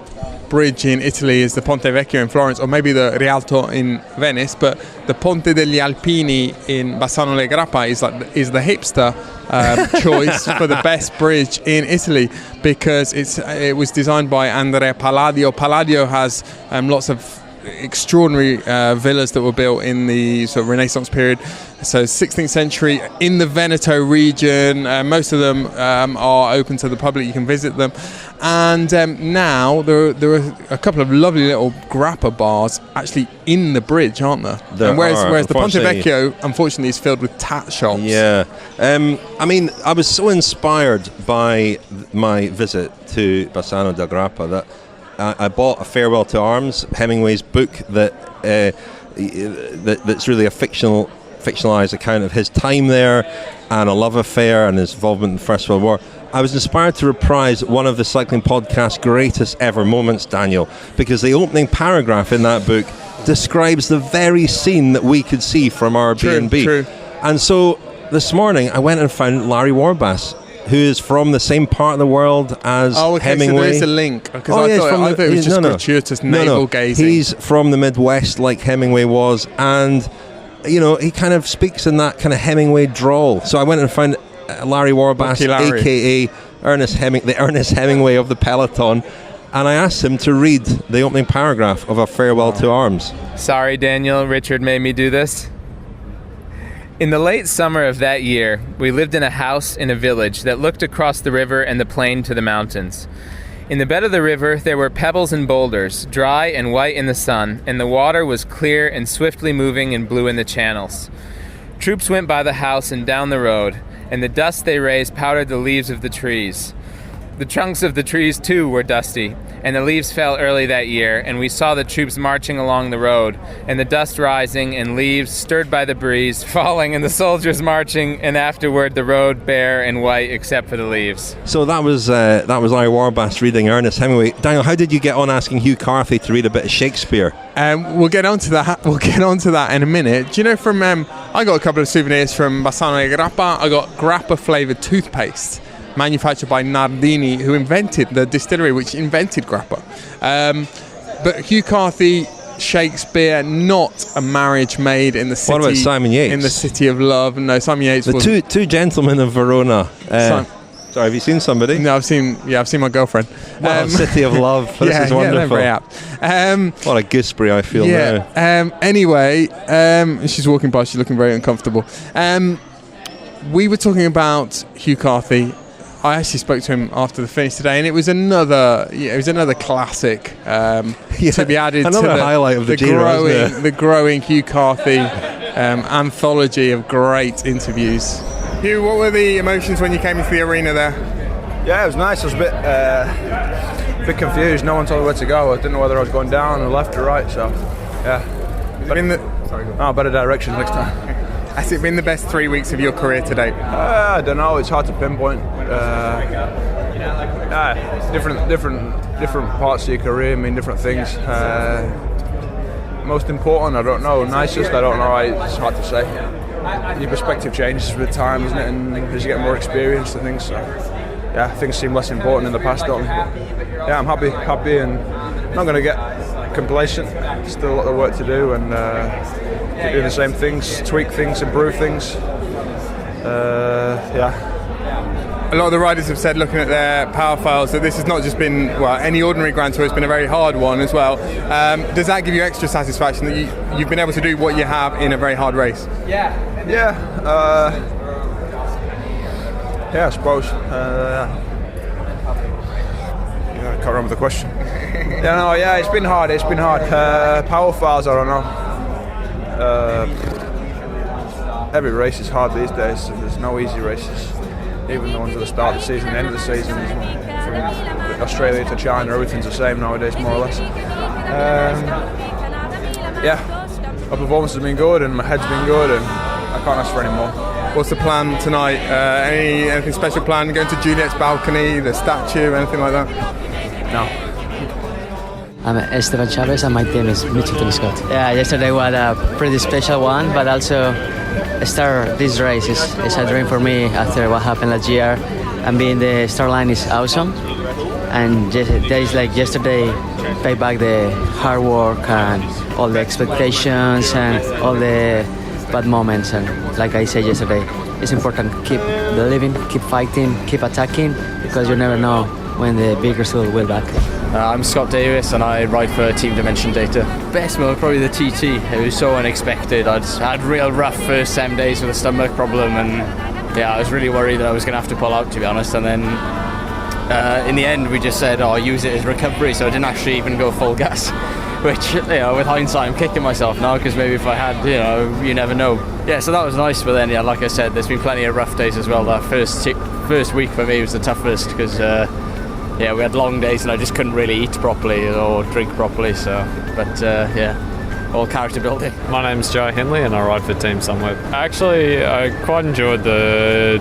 bridge in Italy is the Ponte Vecchio in Florence, or maybe the Rialto in Venice, but the Ponte degli Alpini in Bassano del Grappa is the hipster choice for the best bridge in Italy, because it was designed by Andrea Palladio. Palladio has lots of extraordinary villas that were built in the sort of Renaissance period, so 16th century, in the Veneto region. Most of them are open to the public, you can visit them, and now there are a couple of lovely little grappa bars actually in the bridge, aren't there? Whereas the Ponte Vecchio unfortunately is filled with tat shops.
Yeah, I was so inspired by my visit to Bassano del Grappa that I bought A Farewell to Arms, Hemingway's book that's really a fictionalized account of his time there and a love affair and his involvement in the First World War. I was inspired to reprise one of the cycling podcast's greatest ever moments, Daniel, because the opening paragraph in that book describes the very scene that we could see from our B&B.
True.
And so this morning I went and found Larry Warbasse, who is from the same part of the world as Hemingway.
So there is a link, because I thought it was just gratuitous navel gazing.
He's from the Midwest like Hemingway was, and he kind of speaks in that kind of Hemingway drawl. So I went and found Larry Warbasse, aka the Ernest Hemingway of the peloton, and I asked him to read the opening paragraph of A Farewell to Arms.
Sorry, Daniel, Richard made me do this. In the late summer of that year, we lived in a house in a village that looked across the river and the plain to the mountains. In the bed of the river, there were pebbles and boulders, dry and white in the sun, and the water was clear and swiftly moving and blue in the channels. Troops went by the house and down the road, and the dust they raised powdered the leaves of the trees. The trunks of the trees, too, were dusty, and the leaves fell early that year, and we saw the troops marching along the road, and the dust rising, and leaves, stirred by the breeze, falling, and the soldiers marching, and afterward the road bare and white except for the leaves.
So that was Larry Warbasse reading Ernest Hemingway. Daniel, how did you get on asking Hugh Carthy to read a bit of Shakespeare?
We'll get on to that in a minute. Do you know I got a couple of souvenirs from Bassano del Grappa. I got grappa flavoured toothpaste, manufactured by Nardini, who invented the distillery which invented grappa. But Hugh Carthy, Shakespeare, not a marriage made in the city.
What about Simon Yates?
In the city of love. No, Simon Yates was
two gentlemen of Verona. So have you seen somebody?
No, I've seen my girlfriend.
Well, City of Love. This is wonderful.
Yeah, very apt.
What a gooseberry I feel now.
Anyway, she's walking past. She's looking very uncomfortable. We were talking about Hugh Carthy. I actually spoke to him after the finish today, and it was another classic to be added
another
to the
highlight of the Giro,
the growing Hugh Carthy anthology of great interviews. Hugh, what were the emotions when you came into the arena there?
Yeah, it was nice. I was a bit confused. No one told me where to go. I didn't know whether I was going down or left or right. So, yeah. Better direction next time.
Has it been the best 3 weeks of your career to date?
I don't know. It's hard to pinpoint. Different parts of your career mean different things. Most important, I don't know. Nicest, I don't know. It's hard to say. Your perspective changes with time, isn't it? And as you get more experience and things, so yeah, things seem less important in the past, don't they? Yeah, I'm happy, and not going to get complacent. Still a lot of work to do, and keep doing the same things, tweak things, improve things.
A lot of the riders have said, looking at their power files, that this has not just been, any ordinary Grand Tour, it's been a very hard one as well. Does that give you extra satisfaction that you've been able to do what you have in a very hard race?
Yeah, I suppose. I can't remember the question. It's been hard. Power files, I don't know. Every race is hard these days. There's no easy races. Even the ones at the start of the season, the end of the season, from Australia to China, everything's the same nowadays, more or less. My performance has been good and my head's been good, and I can't ask for any more.
What's the plan tonight? Anything special planned? Going to Juliet's balcony, the statue, anything like that?
No.
I'm Esteban Chavez and my team is Mitchelton Scott. Yeah, yesterday was a pretty special one, but also start this race is a dream for me after what happened last year, and being the start line is awesome. And days like yesterday pay back the hard work and all the expectations and all the bad moments. And like I said yesterday, it's important to keep believing, keep fighting, keep attacking, because you never know when the big result will back.
I'm Scott Davis and I ride for Team Dimension Data. Best moment, probably the TT. It was so unexpected. I'd had real rough first 7 days with a stomach problem, and I was really worried that I was going to have to pull out, to be honest. And then in the end we just said, use it as recovery, so I didn't actually even go full gas, which, with hindsight, I'm kicking myself now, because maybe if I had, you never know. Yeah, so that was nice, but then like I said, there's been plenty of rough days as well. That first week for me was the toughest, because we had long days and I just couldn't really eat properly or drink properly, all character building.
My name's Joe Henley and I ride for Team Sunweb. Actually, I quite enjoyed the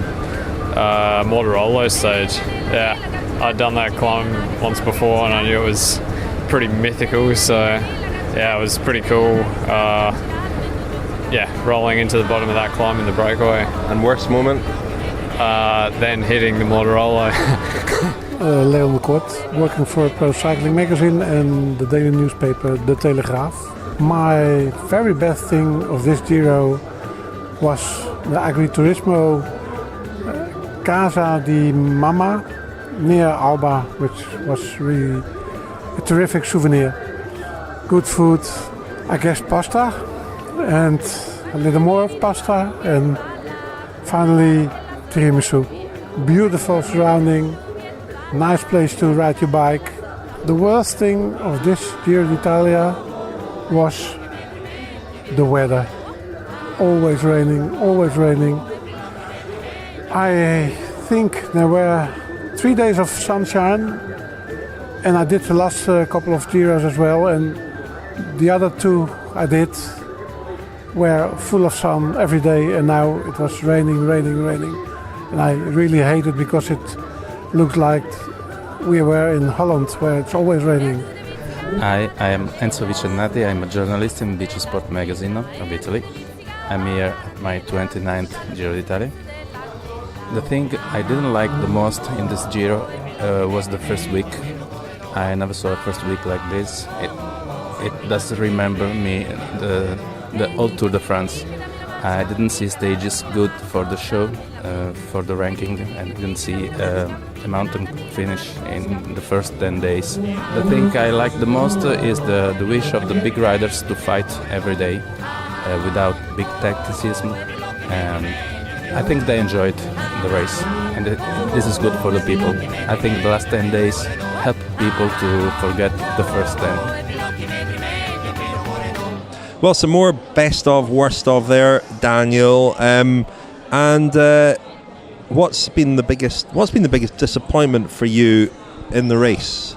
Mortarolo stage. Yeah, I'd done that climb once before and I knew it was pretty mythical, so it was pretty cool. Rolling into the bottom of that climb in the breakaway.
And worst moment?
Then hitting the Mortarolo.
Leon de Kort, working for Pro Cycling Magazine and the daily newspaper De Telegraaf. My very best thing of this Giro was the Agriturismo Casa di Mama near Alba, which was really a terrific souvenir. Good food, I guess pasta, and a little more of pasta, and finally tiramisu. Beautiful surrounding. Nice place to ride your bike. The worst thing of this Giro d'Italia was the weather. Always raining, always raining. I think there were 3 days of sunshine, and I did the last couple of Giros as well, and the other 2 I did were full of sun every day, and now it was raining. And I really hate it, because it looks like we were in Holland, where it's always raining.
I am Enzo Vicennati. I'm a journalist in Bici Sport magazine of Italy. I'm here at my 29th Giro d'Italia. The thing I didn't like the most in this Giro was the first week. I never saw a first week like this. It does remember me the old Tour de France. I didn't see stages good for the show, for the ranking, and didn't see a mountain finish in the first 10 days. The thing I like the most is the wish of the big riders to fight every day without big tacticism. I think they enjoyed the race, and this is good for the people. I think the last 10 days help people to forget the first 10.
Well, some more best of, worst of there, Daniel. What's been the biggest disappointment for you in the race?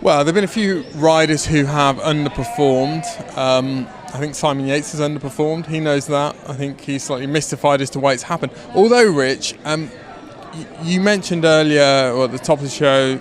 Well, there've been a few riders who have underperformed. I think Simon Yates has underperformed. He knows that. I think he's slightly mystified as to why it's happened. Although, Rich, you mentioned earlier, or at the top of the show,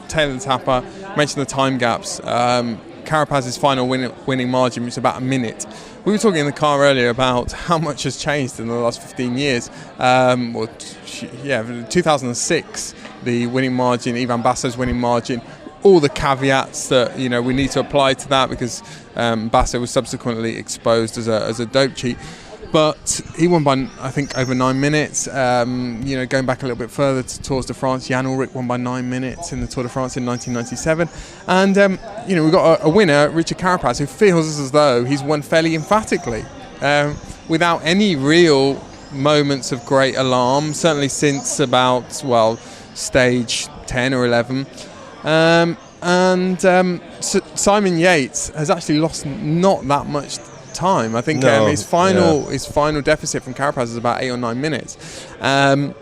Taylor Tapper mentioned the time gaps. Carapaz's final winning margin was about a minute. We were talking in the car earlier about how much has changed in the last 15 years. 2006, the winning margin, Ivan Basso's winning margin, all the caveats that we need to apply to that, because Basso was subsequently exposed as a dope cheat. But he won by, I think, over 9 minutes. Going back a little bit further to Tours de France, Jan Ullrich won by 9 minutes in the Tour de France in 1997. And, we've got a winner, Richard Carapaz, who feels as though he's won fairly emphatically, without any real moments of great alarm, certainly since about, stage 10 or 11. Simon Yates has actually lost not that much time. I think his final deficit from Carapaz is about 8 or 9 minutes. I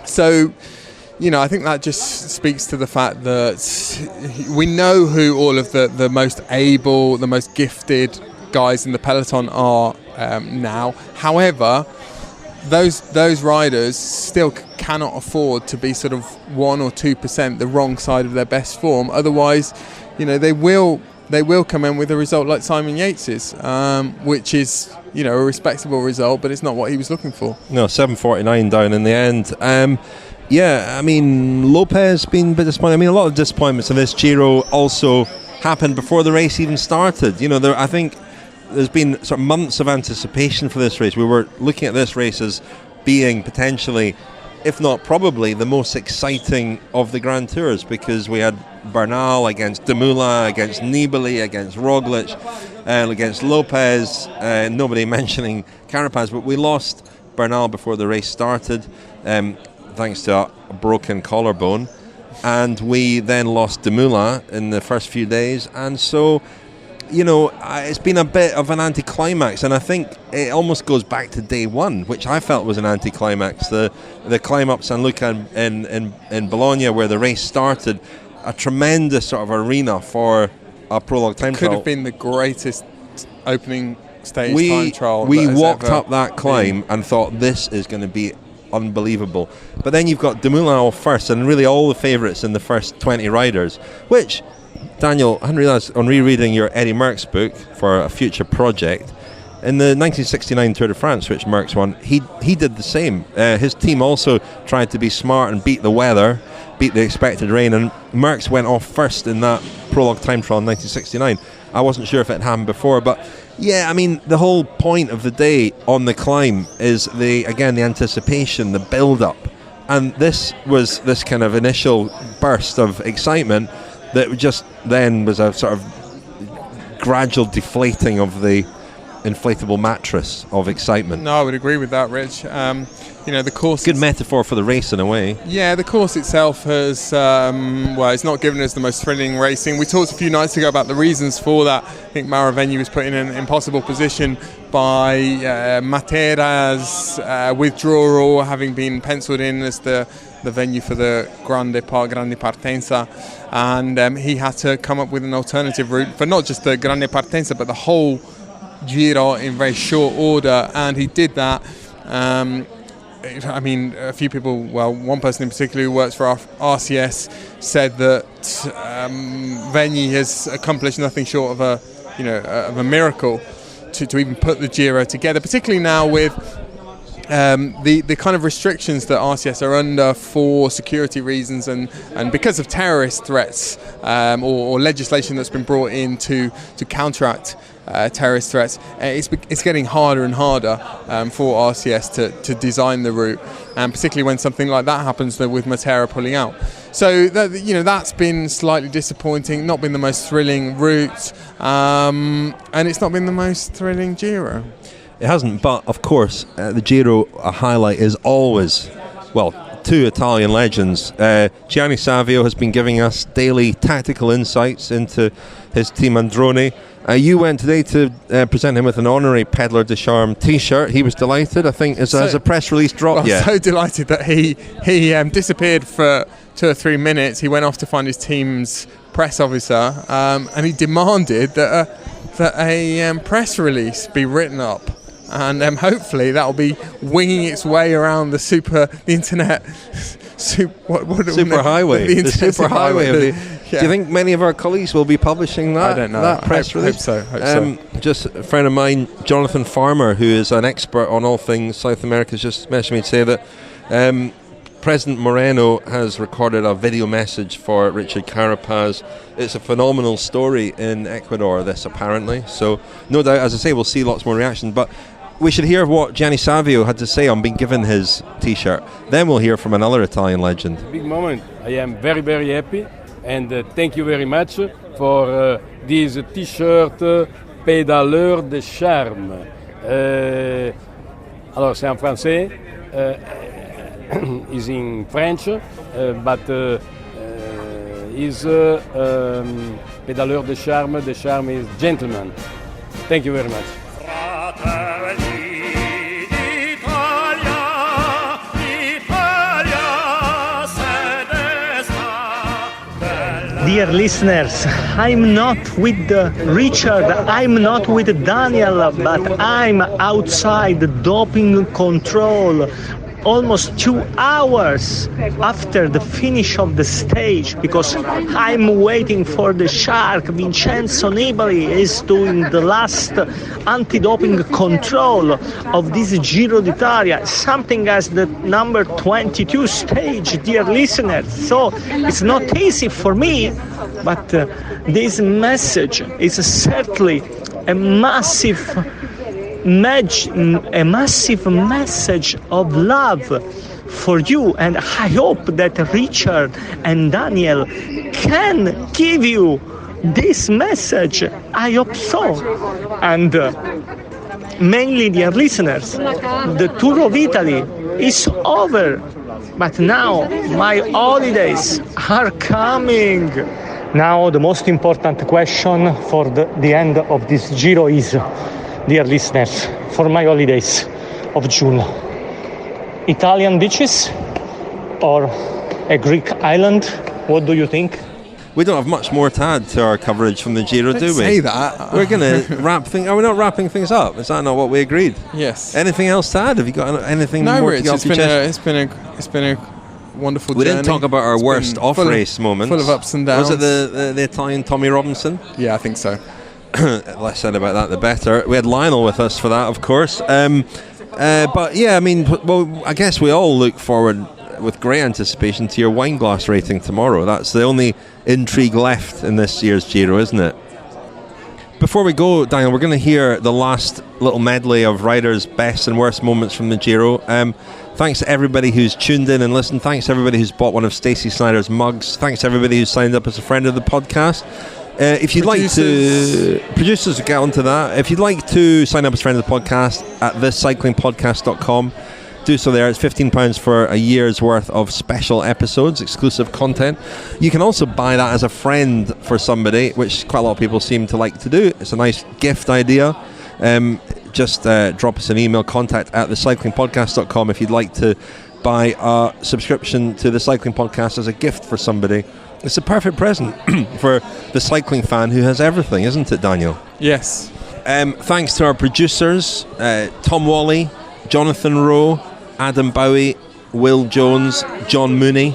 think that just speaks to the fact that we know who all of the most able, the most gifted guys in the peloton are now. However, those riders still cannot afford to be sort of 1 or 2% the wrong side of their best form. Otherwise, they will come in with a result like Simon Yates's, which is a respectable result, but it's not what he was looking for.
No, 7:49 down in the end. Lopez been a bit disappointing. A lot of disappointments in this Giro also happened before the race even started. I think there's been sort of months of anticipation for this race. We were looking at this race as being potentially, if not probably, the most exciting of the Grand Tours, because we had Bernal against Dumoulin, against Nibali, against Roglic, against Lopez, nobody mentioning Carapaz, but we lost Bernal before the race started, thanks to a broken collarbone, and we then lost Dumoulin in the first few days, and so it's been a bit of an anticlimax, and I think it almost goes back to day one, which I felt was an anticlimax. The climb up San Luca in Bologna, where the race started, a tremendous sort of arena for a prologue time trial.
Could have been the greatest opening stage time trial.
We walked up that climb and thought, this is going to be unbelievable. But then you've got Dumoulin all first, and really all the favourites in the first 20 riders, which, Daniel, I hadn't realised on rereading your Eddie Merckx book for a future project, in the 1969 Tour de France, which Merckx won, he did the same. His team also tried to be smart and beat the weather, beat the expected rain, and Merckx went off first in that prologue time trial in 1969. I wasn't sure if it happened before, but the whole point of the day on the climb is the anticipation, the build-up, and this was this kind of initial burst of excitement that just then was a sort of gradual deflating of the inflatable mattress of excitement.
No, I would agree with that, Rich. The course...
Good metaphor for the race in a way.
Yeah, the course itself has... it's not given us the most thrilling racing. We talked a few nights ago about the reasons for that. I think Maraveni was put in an impossible position by Matera's withdrawal, having been penciled in as the venue for the Grande Partenza, and he had to come up with an alternative route for not just the Grande Partenza but the whole Giro in very short order, and he did that. A few people, one person in particular who works for RCS said that Vegni has accomplished nothing short of a miracle to even put the Giro together, particularly now with the kind of restrictions that RCS are under for security reasons and because of terrorist threats or legislation that's been brought in to counteract terrorist threats, it's getting harder and harder for RCS to design the route, and particularly when something like that happens with Matera pulling out. So that's been slightly disappointing, not been the most thrilling route, and it's not been the most thrilling Giro.
It hasn't, but of course, the Giro, a highlight is always, well, two Italian legends. Gianni Savio has been giving us daily tactical insights into his team Androni. You went today to present him with an honorary Pedaleur de Charme t-shirt. He was delighted, I think, as a press release dropped.
Well, so delighted that he disappeared for 2 or 3 minutes. He went off to find his team's press officer, and he demanded that a press release be written up. And hopefully that'll be winging its way around the internet
super highway. The super highway. Do you think many of our colleagues will be publishing that?
I don't know.
That press release?
Hope so.
Just a friend of mine, Jonathan Farmer, who is an expert on all things South America, has just messaged me to say that President Moreno has recorded a video message for Richard Carapaz. It's a phenomenal story in Ecuador, this apparently. So no doubt, as I say, we'll see lots more reaction. But we should hear what Gianni Savio had to say on being given his t-shirt. Then we'll hear from another Italian legend.
Big moment. I am very, very happy. And thank you very much for this t-shirt Pedaleur de Charme. Alors c'est en français, is in French, but is Pedaleur de Charme. De Charme is gentleman. Thank you very much.
Dear listeners, I'm not with Richard, I'm not with Daniel, but I'm outside the doping control almost 2 hours after the finish of the stage, because I'm waiting for the shark. Vincenzo Nibali is doing the last anti-doping control of this Giro d'Italia, something as the number 22 stage, dear listeners. So it's not easy for me, but this message is certainly a massive message of love for you, and I hope that Richard and Daniel can give you this message. I hope so. And mainly, dear listeners, the Tour of Italy is over, but now my holidays are coming. Now the most important question for the end of this Giro is, dear listeners, for my holidays of June, Italian beaches or a Greek island? What do you think?
We don't have much more to add to our coverage from the Giro, do we?
Say that.
We're going to wrap things. Are we not wrapping things up? Is that not what we agreed?
Yes.
Anything else to add? Have you got anything
more
to get off your chest?
It's been a wonderful
we
journey.
Didn't talk about our worst off-race moments.
Full of ups and downs.
Was it the Italian Tommy Robinson?
Yeah, I think so.
Less said about that, the better. We had Lionel with us for that, of course. But yeah, I mean, well, I guess we all look forward with great anticipation to your wine glass rating tomorrow. That's the only intrigue left in this year's Giro, isn't it? Before we go, Daniel, we're going to hear the last little medley of riders' best and worst moments from the Giro. Thanks to everybody who's tuned in and listened. Thanks to everybody who's bought one of Stacey Snyder's mugs. Thanks to everybody who's signed up as a friend of the podcast. If you'd like to... Producers, get onto that. If you'd like to sign up as a friend of the podcast at thiscyclingpodcast.com, do so there. It's £15 for a year's worth of special episodes, exclusive content. You can also buy that as a friend for somebody, which quite a lot of people seem to like to do. It's a nice gift idea. Just drop us an email, contact@thecyclingpodcast.com if you'd like to buy a subscription to the Cycling Podcast as a gift for somebody. It's a perfect present for the cycling fan who has everything, isn't it, Daniel?
Yes.
Thanks to our producers, Tom Wally, Jonathan Rowe, Adam Bowie, Will Jones, John Mooney.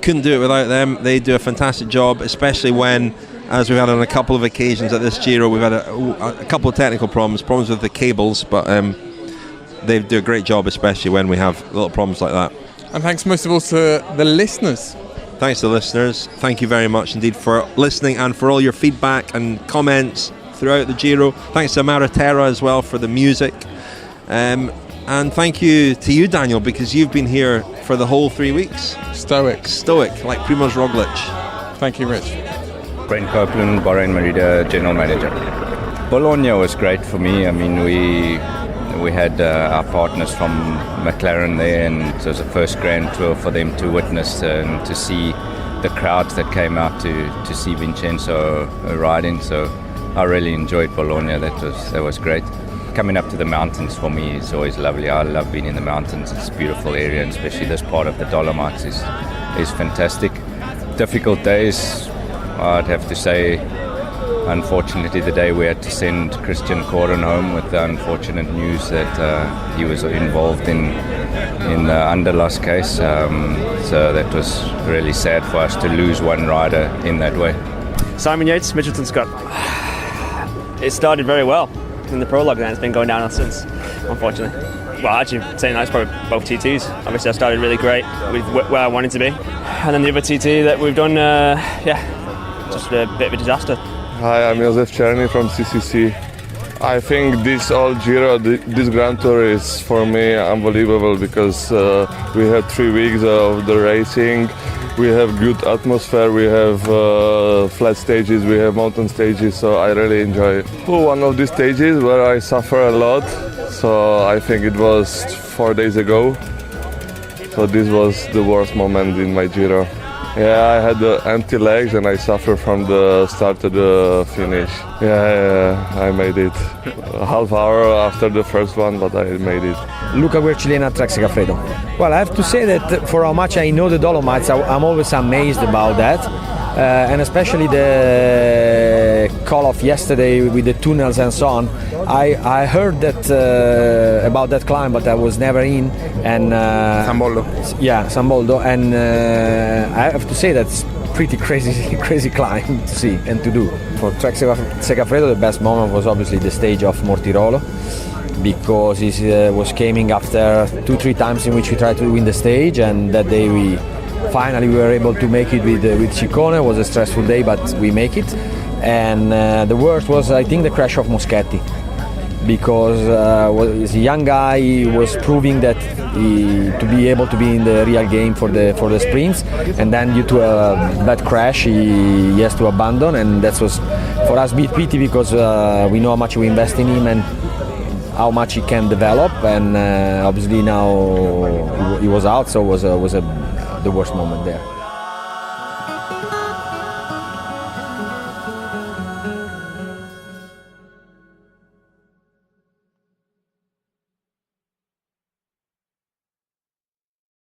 Couldn't do it without them. They do a fantastic job, especially when, as we've had on a couple of occasions at this Giro, we've had a couple of technical problems with the cables, but they do a great job, especially when we have little problems like that.
And thanks most of all to the listeners.
Thanks to the listeners. Thank you very much indeed for listening and for all your feedback and comments throughout the Giro. Thanks to Maratera as well for the music. And thank you to you, Daniel, because you've been here for the whole 3 weeks.
Stoic,
like Primoz Roglic.
Thank you, Rich.
Brent Copeland, Bahrain Merida, General Manager. Bologna was great for me. I mean, we had our partners from McLaren there, and it was the first Grand Tour for them to witness and to see the crowds that came out to see Vincenzo riding. So I really enjoyed Bologna. That was great. Coming up to the mountains for me is always lovely. I love being in the mountains. It's a beautiful area, and especially this part of the Dolomites is fantastic. Difficult days, I'd have to say. Unfortunately, the day we had to send Christian Corren home with the unfortunate news that he was involved in the Anderlas case. So that was really sad for us to lose one rider in that way.
Simon Yates, Mitchelton Scott. It started very well in the prologue, and it's been going downhill since, unfortunately. Well, actually, saying that's probably both TTs. Obviously, I started really great with where I wanted to be, and then the other TT that we've done, just a bit of a disaster.
Hi, I'm Josef Czerny from CCC. I think this all Giro, this Grand Tour is for me unbelievable because we had 3 weeks of the racing. We have good atmosphere, we have flat stages, we have mountain stages, so I really enjoy it. One of these stages where I suffer a lot, so I think it was 4 days ago. So this was the worst moment in my Giro. Yeah, I had empty legs and I suffered from the start to the finish. Yeah, I made it. A half hour after the first one, but I made it.
Luca Guercilena, Trek Segafredo. Well, I have to say that for how much I know the Dolomites, I'm always amazed about that. And especially the call-off yesterday with the tunnels and so on. I heard that about that climb, but I was never in. And
San Boldo.
Yeah, San Boldo. And I have to say that's pretty crazy climb to see and to do. For Trek Segafredo, the best moment was obviously the stage of Mortirolo, because he was coming after 2-3 times in which we tried to win the stage, and that day we finally were able to make it with Ciccone. It was a stressful day, but we make it. And the worst was, I think, the crash of Moschetti, because he's a young guy. He was proving that to be able to be in the real game for the sprints, and then due to a bad crash he has to abandon, and that was for us big pity, because we know how much we invest in him and how much he can develop, and obviously now he was out, so it was the worst moment there.